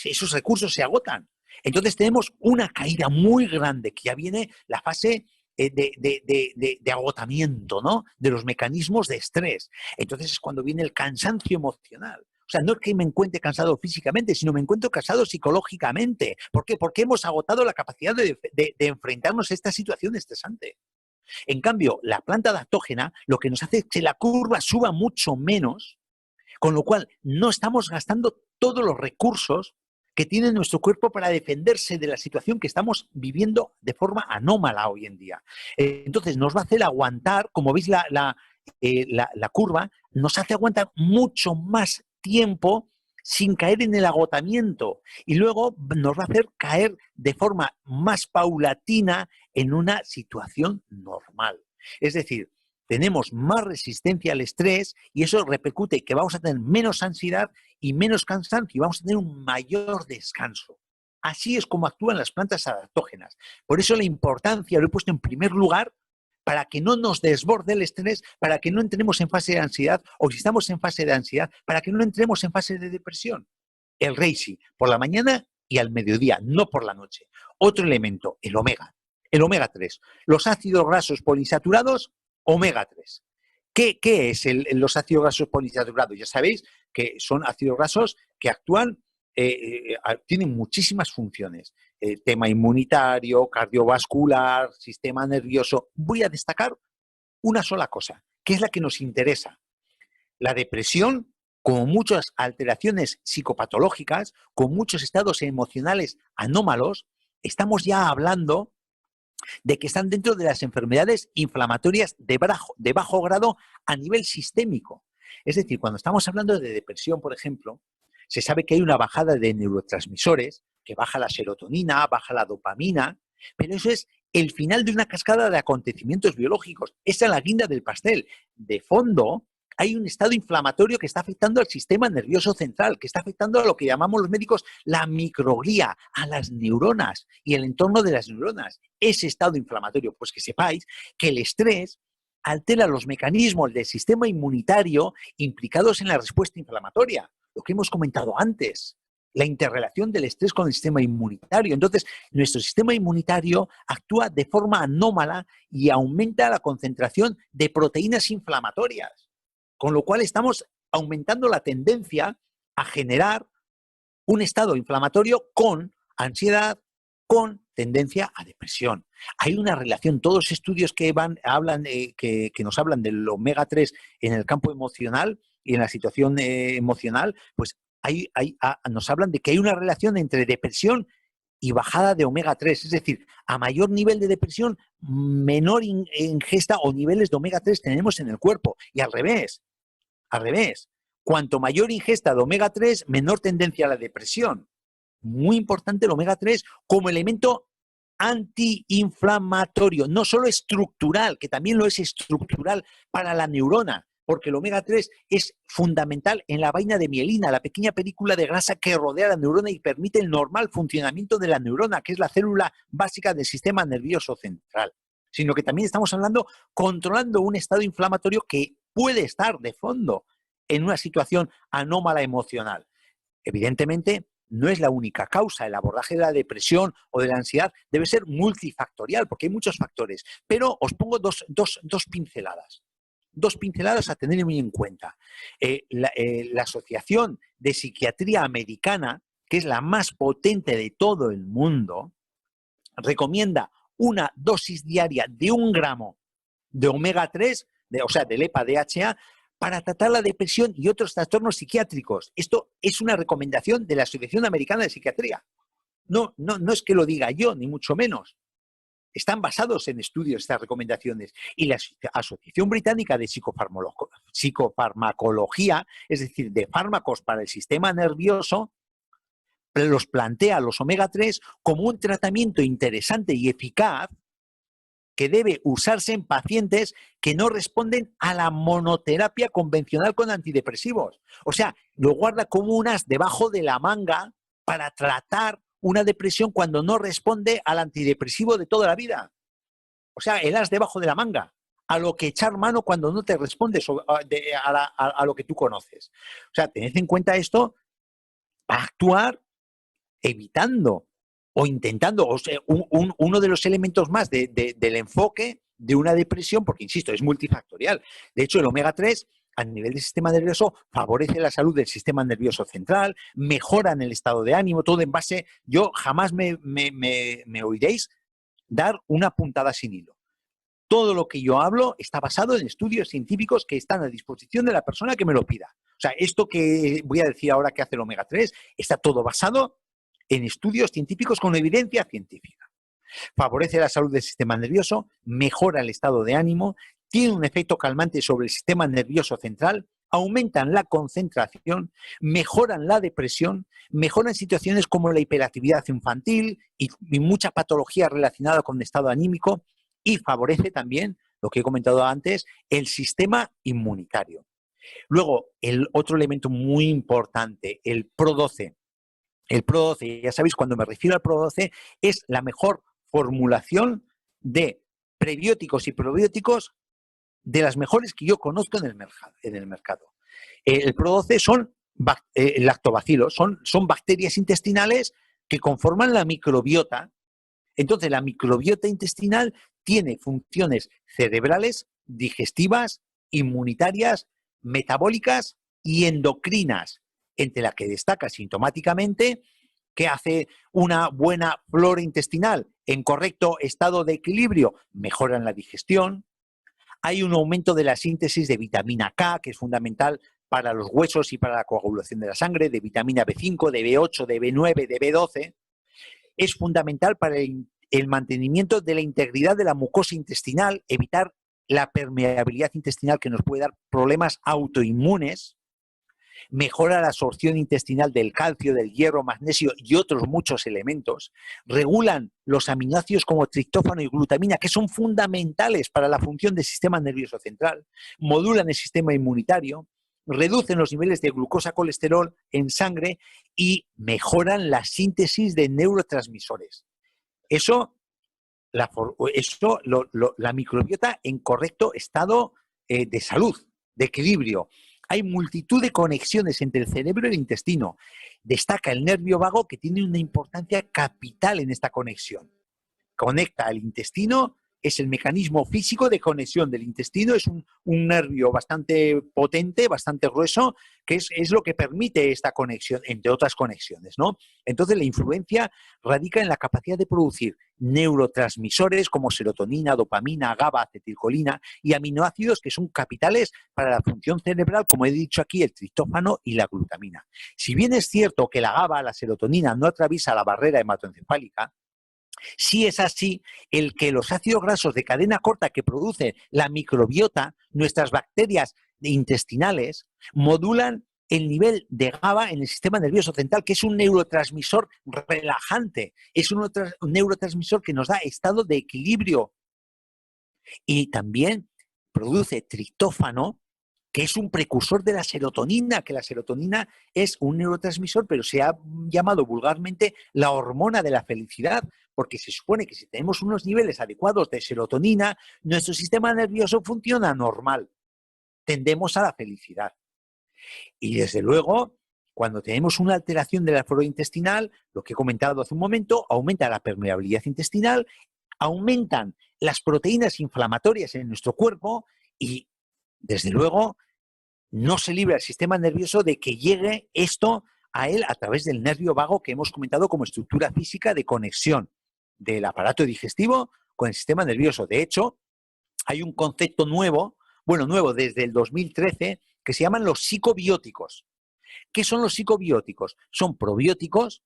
Esos recursos se agotan. Entonces tenemos una caída muy grande, que ya viene la fase de agotamiento, ¿no? De los mecanismos de estrés. Entonces es cuando viene el cansancio emocional. O sea, no es que me encuentre cansado físicamente, sino me encuentro cansado psicológicamente. ¿Por qué? Porque hemos agotado la capacidad de enfrentarnos a esta situación estresante. En cambio, la planta adaptógena lo que nos hace es que la curva suba mucho menos, con lo cual no estamos gastando todos los recursos que tiene nuestro cuerpo para defenderse de la situación que estamos viviendo de forma anómala hoy en día. Entonces nos va a hacer aguantar, como veis la curva, nos hace aguantar mucho más tiempo sin caer en el agotamiento, y luego nos va a hacer caer de forma más paulatina en una situación normal. Es decir, tenemos más resistencia al estrés y eso repercute que vamos a tener menos ansiedad y menos cansancio y vamos a tener un mayor descanso. Así es como actúan las plantas adaptógenas. Por eso la importancia, lo he puesto en primer lugar, para que no nos desborde el estrés, para que no entremos en fase de ansiedad, o si estamos en fase de ansiedad, para que no entremos en fase de depresión. El reishi, por la mañana y al mediodía, no por la noche. Otro elemento, el omega 3. Los ácidos grasos poliinsaturados, omega 3. ¿Qué es los ácidos grasos poliinsaturados? Ya sabéis que son ácidos grasos que actúan, tienen muchísimas funciones. Tema inmunitario, cardiovascular, sistema nervioso. Voy a destacar una sola cosa, que es la que nos interesa. La depresión, como muchas alteraciones psicopatológicas, con muchos estados emocionales anómalos, estamos ya hablando de que están dentro de las enfermedades inflamatorias de bajo grado a nivel sistémico. Es decir, cuando estamos hablando de depresión, por ejemplo, se sabe que hay una bajada de neurotransmisores, que baja la serotonina, baja la dopamina, pero eso es el final de una cascada de acontecimientos biológicos. Esa es la guinda del pastel. De fondo, hay un estado inflamatorio que está afectando al sistema nervioso central, que está afectando a lo que llamamos los médicos la microglía, a las neuronas y el entorno de las neuronas. Ese estado inflamatorio, pues que sepáis que el estrés altera los mecanismos del sistema inmunitario implicados en la respuesta inflamatoria, lo que hemos comentado antes, la interrelación del estrés con el sistema inmunitario. Entonces, nuestro sistema inmunitario actúa de forma anómala y aumenta la concentración de proteínas inflamatorias, con lo cual estamos aumentando la tendencia a generar un estado inflamatorio con ansiedad, con tendencia a depresión. Hay una relación, todos los estudios que nos hablan del omega 3 en el campo emocional y en la situación emocional, pues nos hablan de que hay una relación entre depresión y bajada de omega 3, es decir, a mayor nivel de depresión, menor ingesta o niveles de omega 3 tenemos en el cuerpo, y al revés. Cuanto mayor ingesta de omega 3, menor tendencia a la depresión. Muy importante el omega 3 como elemento antiinflamatorio, no solo estructural, que también lo es estructural para la neurona, porque el omega 3 es fundamental en la vaina de mielina, la pequeña película de grasa que rodea la neurona y permite el normal funcionamiento de la neurona, que es la célula básica del sistema nervioso central. Sino que también estamos hablando controlando un estado inflamatorio que puede estar de fondo en una situación anómala emocional. Evidentemente, no es la única causa. El abordaje de la depresión o de la ansiedad debe ser multifactorial, porque hay muchos factores. Pero os pongo dos pinceladas. Dos pinceladas a tener muy en cuenta. La Asociación de Psiquiatría Americana, que es la más potente de todo el mundo, recomienda una dosis diaria de 1 gramo de omega 3, o sea, del EPA-DHA, para tratar la depresión y otros trastornos psiquiátricos. Esto es una recomendación de la Asociación Americana de Psiquiatría. No es que lo diga yo, ni mucho menos. Están basados en estudios estas recomendaciones. Y la Asociación Británica de Psicofarmacología, es decir, de fármacos para el sistema nervioso, los plantea los omega 3 como un tratamiento interesante y eficaz que debe usarse en pacientes que no responden a la monoterapia convencional con antidepresivos. O sea, lo guarda como un as debajo de la manga para tratar una depresión cuando no responde al antidepresivo de toda la vida. O sea, el as debajo de la manga, a lo que echar mano cuando no te responde a lo que tú conoces. O sea, tened en cuenta esto, actuar evitando o intentando, o sea, uno de los elementos más del enfoque de una depresión, porque insisto, es multifactorial. De hecho, el omega 3 a nivel del sistema nervioso favorece la salud del sistema nervioso central, mejora en el estado de ánimo, todo en base. Yo jamás me oiréis dar una puntada sin hilo. Todo lo que yo hablo está basado en estudios científicos que están a disposición de la persona que me lo pida. O sea, esto que voy a decir ahora que hace el omega 3 está todo basado en estudios científicos con evidencia científica. Favorece la salud del sistema nervioso, mejora el estado de ánimo, tiene un efecto calmante sobre el sistema nervioso central, aumentan la concentración, mejoran la depresión, mejoran situaciones como la hiperactividad infantil y mucha patología relacionada con el estado anímico, y favorece también, lo que he comentado antes, el sistema inmunitario. Luego, el otro elemento muy importante, el Pro12. El Pro12, ya sabéis, cuando me refiero al Pro12, es la mejor formulación de prebióticos y probióticos de las mejores que yo conozco en el mercado. El Pro12 son lactobacilos, son bacterias intestinales que conforman la microbiota. Entonces, la microbiota intestinal tiene funciones cerebrales, digestivas, inmunitarias, metabólicas y endocrinas, entre las que destaca sintomáticamente que hace una buena flora intestinal en correcto estado de equilibrio, mejoran la digestión. Hay un aumento de la síntesis de vitamina K, que es fundamental para los huesos y para la coagulación de la sangre, de vitamina B5, de B8, de B9, de B12. Es fundamental para el mantenimiento de la integridad de la mucosa intestinal, evitar la permeabilidad intestinal que nos puede dar problemas autoinmunes, mejora la absorción intestinal del calcio, del hierro, magnesio y otros muchos elementos, regulan los aminoácidos como triptófano y glutamina, que son fundamentales para la función del sistema nervioso central, modulan el sistema inmunitario, reducen los niveles de glucosa, colesterol en sangre y mejoran la síntesis de neurotransmisores. La microbiota en correcto estado de salud, de equilibrio. Hay multitud de conexiones entre el cerebro y el intestino. Destaca el nervio vago, que tiene una importancia capital en esta conexión. Conecta al intestino, es el mecanismo físico de conexión del intestino, es un nervio bastante potente, bastante grueso, que es lo que permite esta conexión, entre otras conexiones, ¿no? Entonces, la influencia radica en la capacidad de producir neurotransmisores como serotonina, dopamina, GABA, acetilcolina y aminoácidos que son capitales para la función cerebral, como he dicho aquí, el triptófano y la glutamina. Si bien es cierto que la GABA, la serotonina, no atraviesa la barrera hematoencefálica, sí es así el que los ácidos grasos de cadena corta que produce la microbiota, nuestras bacterias intestinales, modulan el nivel de GABA en el sistema nervioso central, que es un neurotransmisor relajante, es un neurotransmisor que nos da estado de equilibrio. Y también produce triptófano, que es un precursor de la serotonina, que la serotonina es un neurotransmisor, pero se ha llamado vulgarmente la hormona de la felicidad, porque se supone que si tenemos unos niveles adecuados de serotonina, nuestro sistema nervioso funciona normal. Tendemos a la felicidad. Y desde luego, cuando tenemos una alteración de la flora intestinal, lo que he comentado hace un momento, aumenta la permeabilidad intestinal, aumentan las proteínas inflamatorias en nuestro cuerpo y, desde luego, no se libra el sistema nervioso de que llegue esto a él a través del nervio vago que hemos comentado como estructura física de conexión del aparato digestivo con el sistema nervioso. De hecho, hay un concepto nuevo desde el 2013, que se llaman los psicobióticos. ¿Qué son los psicobióticos? Son probióticos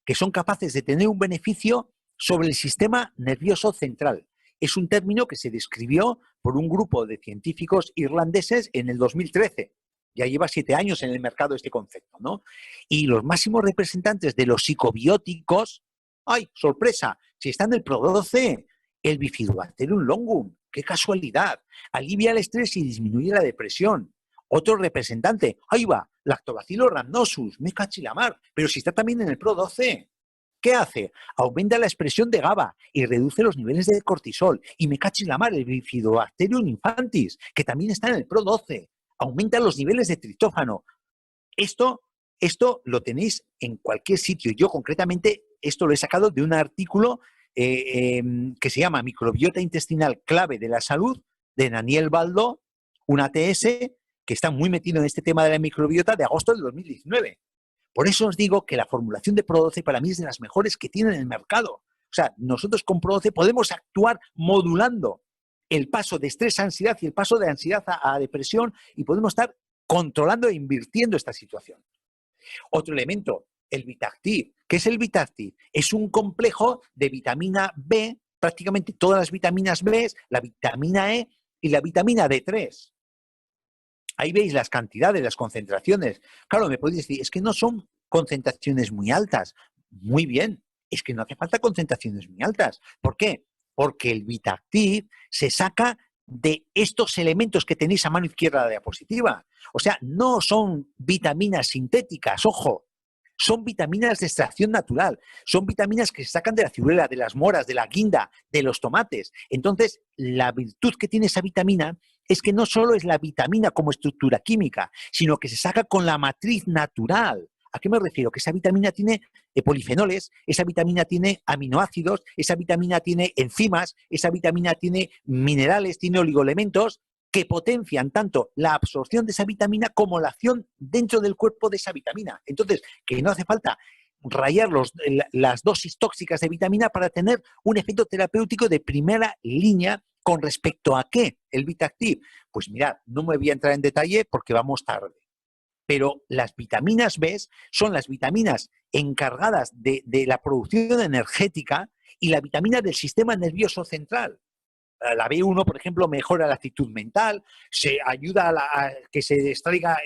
que son capaces de tener un beneficio sobre el sistema nervioso central. Es un término que se describió por un grupo de científicos irlandeses en el 2013. Ya lleva 7 años en el mercado este concepto, ¿no? Y los máximos representantes de los psicobióticos, ¡ay, sorpresa! Si está en el Pro12, el Bifidobacterium longum. ¡Qué casualidad! Alivia el estrés y disminuye la depresión. Otro representante, ahí va, Lactobacillus rhamnosus, me cachilamar, pero si está también en el Pro12. ¿Qué hace? Aumenta la expresión de GABA y reduce los niveles de cortisol. Y me cachis la mar, el Bifidobacterium infantis, que también está en el PRO12. Aumenta los niveles de triptófano. Esto lo tenéis en cualquier sitio. Yo concretamente esto lo he sacado de un artículo que se llama Microbiota intestinal clave de la salud, de Daniel Baldo, un ATS que está muy metido en este tema de la microbiota, de agosto del 2019. Por eso os digo que la formulación de Pro12 para mí es de las mejores que tiene en el mercado. O sea, nosotros con Pro12 podemos actuar modulando el paso de estrés a ansiedad y el paso de ansiedad a depresión, y podemos estar controlando e invirtiendo esta situación. Otro elemento, el Vitactiv. ¿Qué es el Vitactiv? Es un complejo de vitamina B, prácticamente todas las vitaminas B, la vitamina E y la vitamina D3. Ahí veis las cantidades, las concentraciones. Claro, me podéis decir, es que no son concentraciones muy altas. Muy bien, es que no hace falta concentraciones muy altas. ¿Por qué? Porque el Vitactiv se saca de estos elementos que tenéis a mano izquierda de la diapositiva. O sea, no son vitaminas sintéticas, ojo, son vitaminas de extracción natural, son vitaminas que se sacan de la ciruela, de las moras, de la guinda, de los tomates. Entonces, la virtud que tiene esa vitamina es que no solo es la vitamina como estructura química, sino que se saca con la matriz natural. ¿A qué me refiero? Que esa vitamina tiene polifenoles, esa vitamina tiene aminoácidos, esa vitamina tiene enzimas, esa vitamina tiene minerales, tiene oligoelementos que potencian tanto la absorción de esa vitamina como la acción dentro del cuerpo de esa vitamina. Entonces, que no hace falta rayar las dosis tóxicas de vitamina para tener un efecto terapéutico de primera línea. ¿Con respecto a qué? El Vitactiv. Pues mirad, no me voy a entrar en detalle porque vamos tarde. Pero las vitaminas B son las vitaminas encargadas de la producción energética y la vitamina del sistema nervioso central. La B1, por ejemplo, mejora la actitud mental, se ayuda a que se extraiga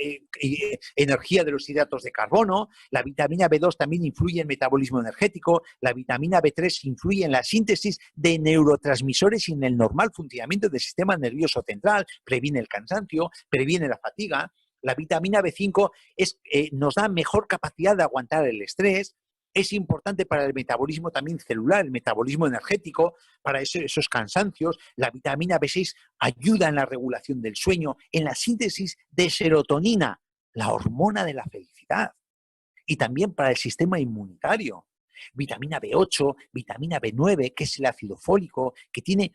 energía de los hidratos de carbono, la vitamina B2 también influye en el metabolismo energético, la vitamina B3 influye en la síntesis de neurotransmisores y en el normal funcionamiento del sistema nervioso central, previene el cansancio, previene la fatiga. La vitamina B5 nos da mejor capacidad de aguantar el estrés. Es importante para el metabolismo también celular, el metabolismo energético, para esos cansancios. La vitamina B6 ayuda en la regulación del sueño, en la síntesis de serotonina, la hormona de la felicidad, y también para el sistema inmunitario. Vitamina B8, vitamina B9, que es el ácido fólico, que tiene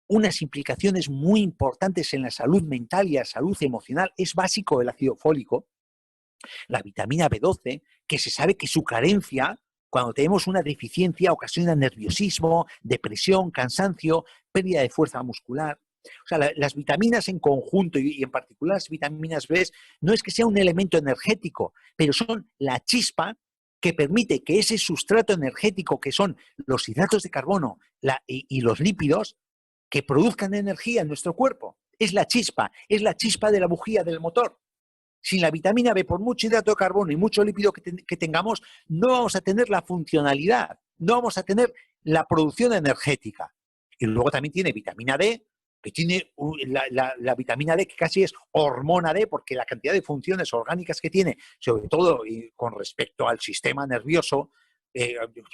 unas implicaciones muy importantes en la salud mental y la salud emocional. Es básico el ácido fólico. La vitamina B12, que se sabe que su carencia, cuando tenemos una deficiencia, ocasiona nerviosismo, depresión, cansancio, pérdida de fuerza muscular. O sea, las vitaminas en conjunto y en particular las vitaminas B no es que sea un elemento energético, pero son la chispa que permite que ese sustrato energético que son los hidratos de carbono y los lípidos que produzcan energía en nuestro cuerpo. Es la chispa de la bujía del motor. Sin la vitamina B, por mucho hidrato de carbono y mucho lípido que tengamos, no vamos a tener la funcionalidad, no vamos a tener la producción energética. Y luego también tiene vitamina D, que tiene la vitamina D que casi es hormona D, porque la cantidad de funciones orgánicas que tiene, sobre todo con respecto al sistema nervioso,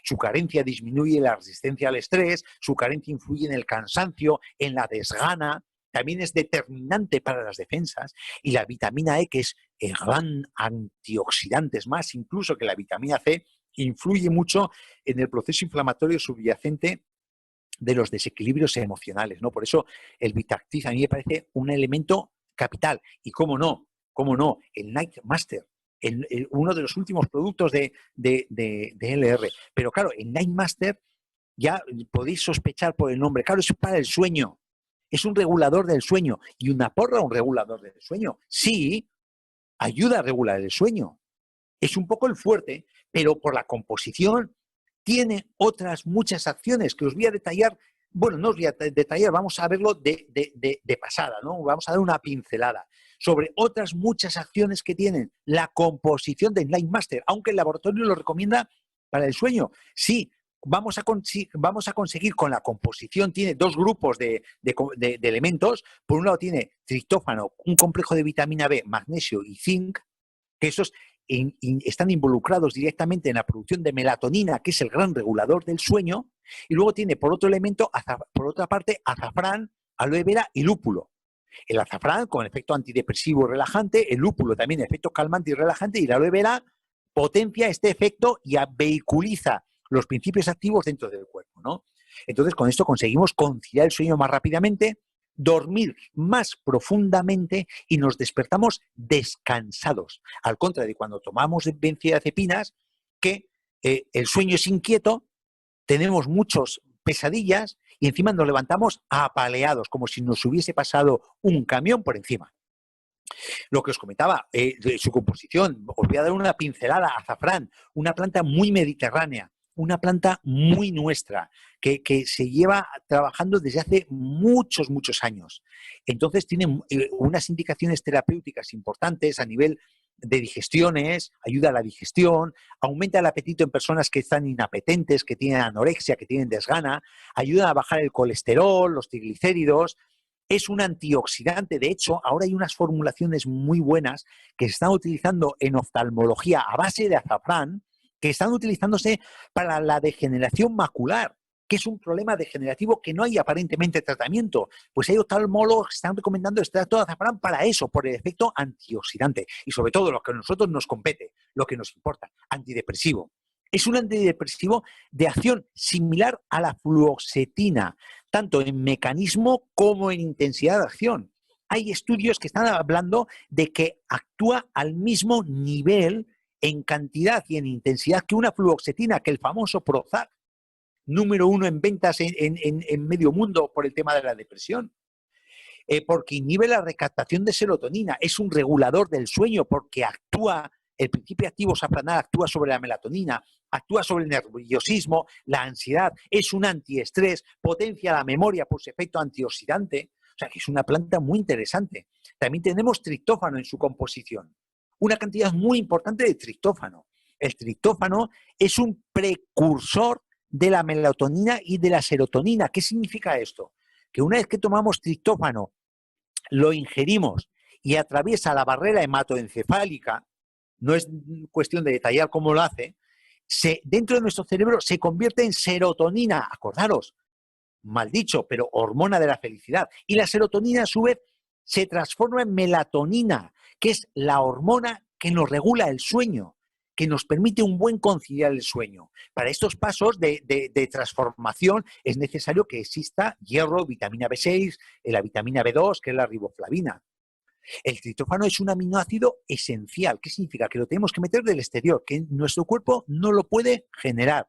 su carencia disminuye la resistencia al estrés, su carencia influye en el cansancio, en la desgana, también es determinante para las defensas, y la vitamina E, que es el gran antioxidante, es más incluso que la vitamina C, influye mucho en el proceso inflamatorio subyacente de los desequilibrios emocionales, ¿no? Por eso el Vitactiv a mí me parece un elemento capital. Y cómo no, el Night Master, uno de los últimos productos de LR. Pero claro, el Night Master ya podéis sospechar por el nombre. Claro, es para el sueño. Es un regulador del sueño. ¿Y una porra un regulador del sueño? Sí, ayuda a regular el sueño. Es un poco el fuerte, pero por la composición tiene otras muchas acciones que os voy a detallar. Bueno, no os voy a detallar, vamos a verlo de pasada, ¿no? Vamos a dar una pincelada sobre otras muchas acciones que tienen la composición de Night Master, aunque el laboratorio lo recomienda para el sueño. Sí, vamos a conseguir con la composición, tiene dos grupos de elementos. Por un lado tiene triptófano, un complejo de vitamina B, magnesio y zinc, que esos están involucrados directamente en la producción de melatonina, que es el gran regulador del sueño, y luego tiene por otra parte azafrán, aloe vera y lúpulo. El azafrán con efecto antidepresivo y relajante, el lúpulo también efecto calmante y relajante, y la aloe vera potencia este efecto y vehiculiza los principios activos dentro del cuerpo, ¿no? Entonces, con esto conseguimos conciliar el sueño más rápidamente, dormir más profundamente y nos despertamos descansados. Al contrario de cuando tomamos benzodiazepinas, que el sueño es inquieto, tenemos muchas pesadillas y encima nos levantamos apaleados, como si nos hubiese pasado un camión por encima. Lo que os comentaba, de su composición, os voy a dar una pincelada. Azafrán, una planta muy mediterránea, una planta muy nuestra, que se lleva trabajando desde hace muchos, muchos años. Entonces tiene unas indicaciones terapéuticas importantes a nivel de digestiones, ayuda a la digestión, aumenta el apetito en personas que están inapetentes, que tienen anorexia, que tienen desgana, ayuda a bajar el colesterol, los triglicéridos. Es un antioxidante. De hecho, ahora hay unas formulaciones muy buenas que se están utilizando en oftalmología a base de azafrán, que están utilizándose para la degeneración macular, que es un problema degenerativo que no hay aparentemente tratamiento. Pues hay oftalmólogos que están recomendando extracto de azafrán para eso, por el efecto antioxidante. Y sobre todo lo que a nosotros nos compete, lo que nos importa, antidepresivo. Es un antidepresivo de acción similar a la fluoxetina, tanto en mecanismo como en intensidad de acción. Hay estudios que están hablando de que actúa al mismo nivel en cantidad y en intensidad que una fluoxetina, que el famoso Prozac, número 1 en ventas en medio mundo por el tema de la depresión. Porque inhibe la recaptación de serotonina, es un regulador del sueño porque actúa, el principio activo safranal actúa sobre la melatonina, actúa sobre el nerviosismo, la ansiedad, es un antiestrés, potencia la memoria por su efecto antioxidante. O sea, que es una planta muy interesante. También tenemos triptófano en su composición, una cantidad muy importante de triptófano. El triptófano es un precursor de la melatonina y de la serotonina. ¿Qué significa esto? Que una vez que tomamos triptófano, lo ingerimos y atraviesa la barrera hematoencefálica, no es cuestión de detallar cómo lo hace, dentro de nuestro cerebro se convierte en serotonina. Acordaros, mal dicho, pero hormona de la felicidad. Y la serotonina, a su vez, se transforma en melatonina, que es la hormona que nos regula el sueño, que nos permite un buen conciliar el sueño. Para estos pasos de transformación es necesario que exista hierro, vitamina B6, la vitamina B2, que es la riboflavina. El triptófano es un aminoácido esencial. ¿Qué significa? Que lo tenemos que meter del exterior, que nuestro cuerpo no lo puede generar.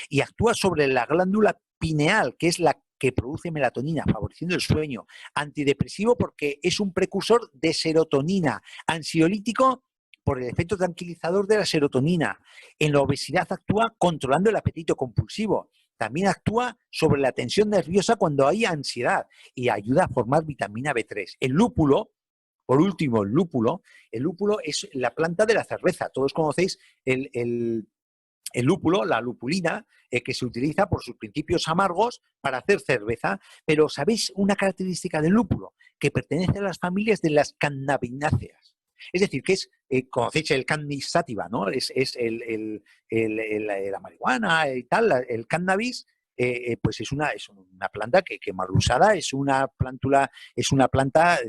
Y actúa sobre la glándula pineal, que es la que produce melatonina, favoreciendo el sueño. Antidepresivo porque es un precursor de serotonina. Ansiolítico por el efecto tranquilizador de la serotonina. En la obesidad actúa controlando el apetito compulsivo. También actúa sobre la tensión nerviosa cuando hay ansiedad y ayuda a formar vitamina B3. El lúpulo, por último, el lúpulo es la planta de la cerveza. Todos conocéis el lúpulo, la lupulina, que se utiliza por sus principios amargos para hacer cerveza. Pero ¿sabéis una característica del lúpulo? Que pertenece a las familias de las cannabináceas. Es decir, que es, conocéis el cannabis sativa, ¿no? Es la marihuana y tal, el cannabis. Pues es una planta que mal usada es una planta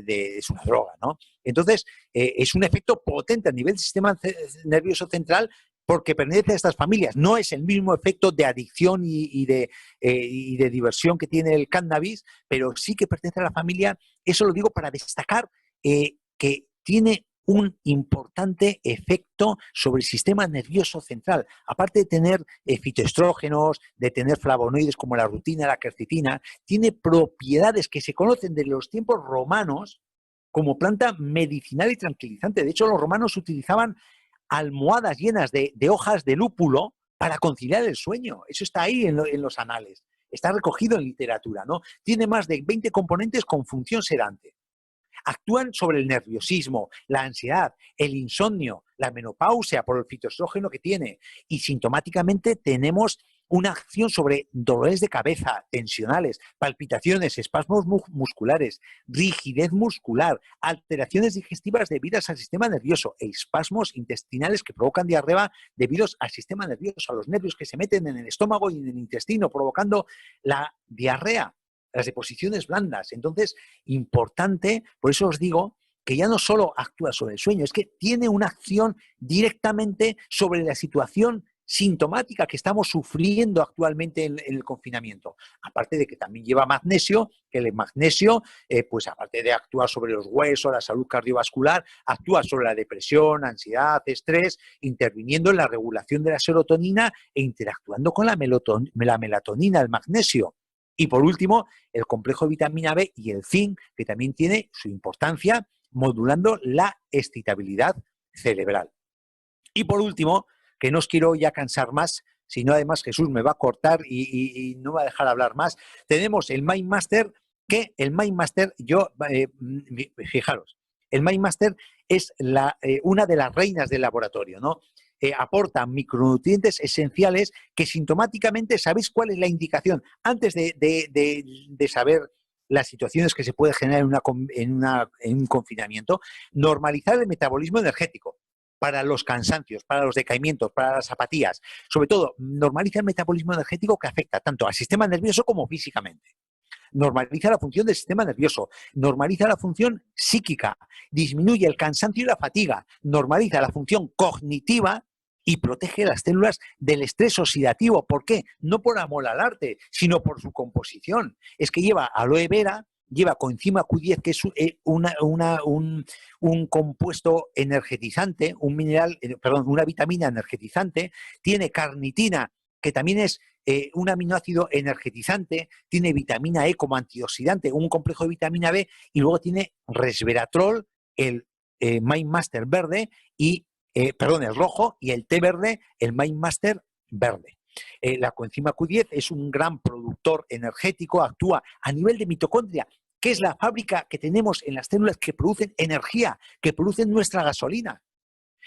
es una droga, ¿no? Entonces, es un efecto potente a nivel del sistema nervioso central porque pertenece a estas familias. No es el mismo efecto de adicción y de diversión que tiene el cannabis, pero sí que pertenece a la familia. Eso lo digo para destacar que tiene un importante efecto sobre el sistema nervioso central. Aparte de tener fitoestrógenos, de tener flavonoides como la rutina, la quercetina, tiene propiedades que se conocen desde los tiempos romanos como planta medicinal y tranquilizante. De hecho, los romanos utilizaban almohadas llenas de hojas de lúpulo para conciliar el sueño. Eso está ahí en los anales. Está recogido en literatura, ¿no? Tiene más de 20 componentes con función sedante. Actúan sobre el nerviosismo, la ansiedad, el insomnio, la menopausia por el fitoestrógeno que tiene. Y sintomáticamente tenemos una acción sobre dolores de cabeza, tensionales, palpitaciones, espasmos musculares, rigidez muscular, alteraciones digestivas debidas al sistema nervioso e espasmos intestinales que provocan diarrea debidos al sistema nervioso, a los nervios que se meten en el estómago y en el intestino, provocando la diarrea, las deposiciones blandas. Entonces, importante, por eso os digo que ya no solo actúa sobre el sueño, es que tiene una acción directamente sobre la situación sintomática que estamos sufriendo actualmente en el confinamiento. Aparte de que también lleva magnesio, que el magnesio, pues aparte de actuar sobre los huesos, la salud cardiovascular, actúa sobre la depresión, ansiedad, estrés, interviniendo en la regulación de la serotonina e interactuando con la melatonina, el magnesio. Y por último, el complejo de vitamina B y el zinc, que también tiene su importancia modulando la excitabilidad cerebral. Y por último, que no os quiero ya cansar más, sino además Jesús me va a cortar y no me va a dejar hablar más, tenemos el MindMaster, que el MindMaster, fijaros, el MindMaster es una de las reinas del laboratorio, ¿no? Aporta micronutrientes esenciales que sintomáticamente sabéis cuál es la indicación. Antes de saber las situaciones que se puede generar en un confinamiento, normalizar el metabolismo energético para los cansancios, para los decaimientos, para las apatías. Sobre todo, normaliza el metabolismo energético que afecta tanto al sistema nervioso como físicamente. Normaliza la función del sistema nervioso, normaliza la función psíquica, disminuye el cansancio y la fatiga, normaliza la función cognitiva y protege las células del estrés oxidativo. ¿Por qué? No por amor al arte, sino por su composición. Es que lleva aloe vera, lleva coenzima Q10, que es un compuesto energetizante, una vitamina energetizante, tiene carnitina, que también es un aminoácido energetizante, tiene vitamina E como antioxidante, un complejo de vitamina B, y luego tiene resveratrol, el MindMaster verde, el rojo, y el té verde, el MindMaster verde. La coenzima Q10 es un gran productor energético, actúa a nivel de mitocondria, que es la fábrica que tenemos en las células que producen energía, que producen nuestra gasolina.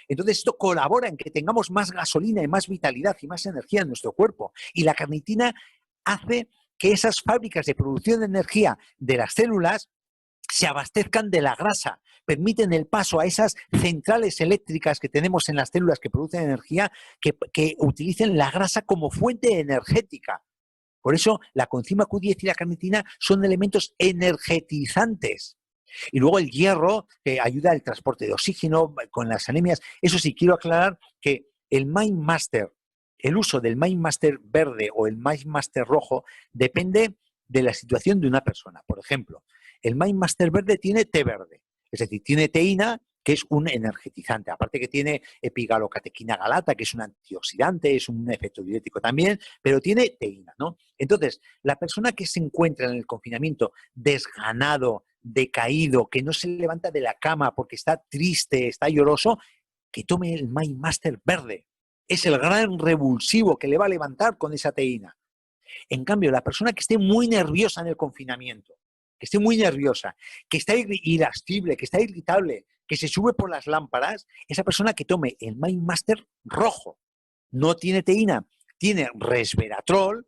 Entonces esto colabora en que tengamos más gasolina y más vitalidad y más energía en nuestro cuerpo. Y la carnitina hace que esas fábricas de producción de energía de las células se abastezcan de la grasa, permiten el paso a esas centrales eléctricas que tenemos en las células que producen energía, que utilicen la grasa como fuente energética. Por eso la coenzima Q10 y la carnitina son elementos energetizantes. Y luego el hierro, que ayuda al transporte de oxígeno con las anemias. Eso sí, quiero aclarar que el MindMaster, el uso del MindMaster verde o el MindMaster rojo depende de la situación de una persona. Por ejemplo, el MindMaster verde tiene té verde, es decir, tiene teína, que es un energetizante. Aparte que tiene epigalocatequina galata, que es un antioxidante, es un efecto diurético también, pero tiene teína, ¿no? Entonces, la persona que se encuentra en el confinamiento desganado, decaído, que no se levanta de la cama porque está triste, está lloroso, que tome el MindMaster verde. Es el gran revulsivo que le va a levantar con esa teína. En cambio, la persona que esté muy nerviosa en el confinamiento, que esté muy nerviosa, que está irascible, que está irritable, que se sube por las lámparas, esa persona que tome el MindMaster rojo. No tiene teína, tiene resveratrol,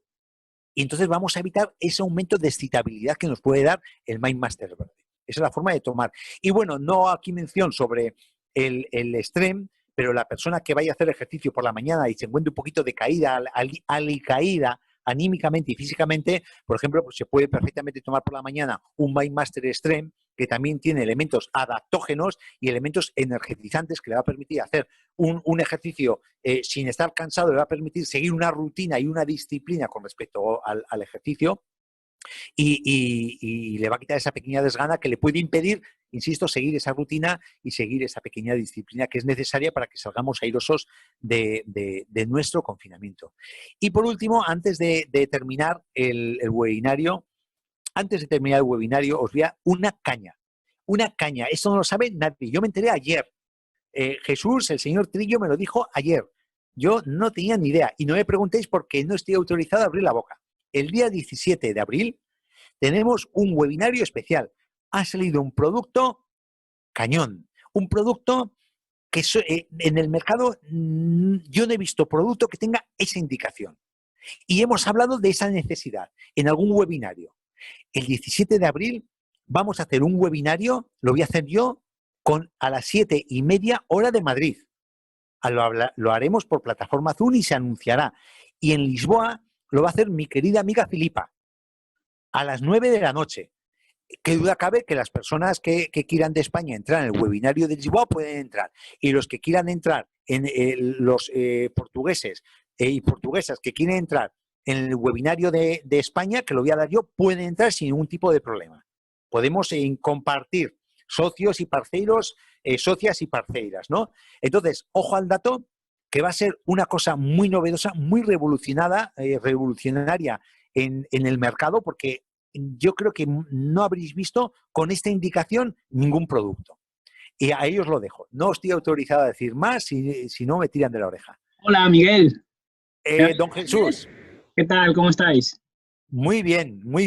y entonces vamos a evitar ese aumento de excitabilidad que nos puede dar el MindMaster verde. Esa es la forma de tomar. Y bueno, no aquí mención sobre el extreme, pero la persona que vaya a hacer ejercicio por la mañana y se encuentre un poquito decaída, alicaída, anímicamente y físicamente, por ejemplo, pues se puede perfectamente tomar por la mañana un MindMaster Extreme, que también tiene elementos adaptógenos y elementos energetizantes que le va a permitir hacer un ejercicio sin estar cansado, le va a permitir seguir una rutina y una disciplina con respecto al ejercicio y le va a quitar esa pequeña desgana que le puede impedir, insisto, seguir esa rutina y seguir esa pequeña disciplina que es necesaria para que salgamos airosos de nuestro confinamiento. Y por último, antes de terminar el webinario, os voy a una caña. Una caña. Esto no lo sabe nadie. Yo me enteré ayer. Jesús, el señor Trillo, me lo dijo ayer. Yo no tenía ni idea. Y no me preguntéis porque no estoy autorizado a abrir la boca. El día 17 de abril tenemos un webinario especial. Ha salido un producto cañón. Un producto que en el mercado yo no he visto producto que tenga esa indicación. Y hemos hablado de esa necesidad en algún webinario. El 17 de abril vamos a hacer un webinario, lo voy a hacer yo a las 7:30 hora de Madrid. Lo haremos por plataforma Zoom y se anunciará. Y en Lisboa lo va a hacer mi querida amiga Filipa a las 9 de la noche. Qué duda cabe que las personas que quieran de España entrar en el webinario de Lisboa pueden entrar. Y los que quieran entrar, los portugueses y portuguesas que quieren entrar en el webinario de España, que lo voy a dar yo, pueden entrar sin ningún tipo de problema. Podemos compartir socios y parceiros, socias y parceiras, ¿no? Entonces, ojo al dato, que va a ser una cosa muy novedosa, muy revolucionaria en el mercado, porque yo creo que no habréis visto con esta indicación ningún producto. Y a ellos lo dejo. No estoy autorizado a decir más, si no me tiran de la oreja. Hola, Miguel. Don Jesús. ¿Qué tal? ¿Cómo estáis? Muy bien, muy bien.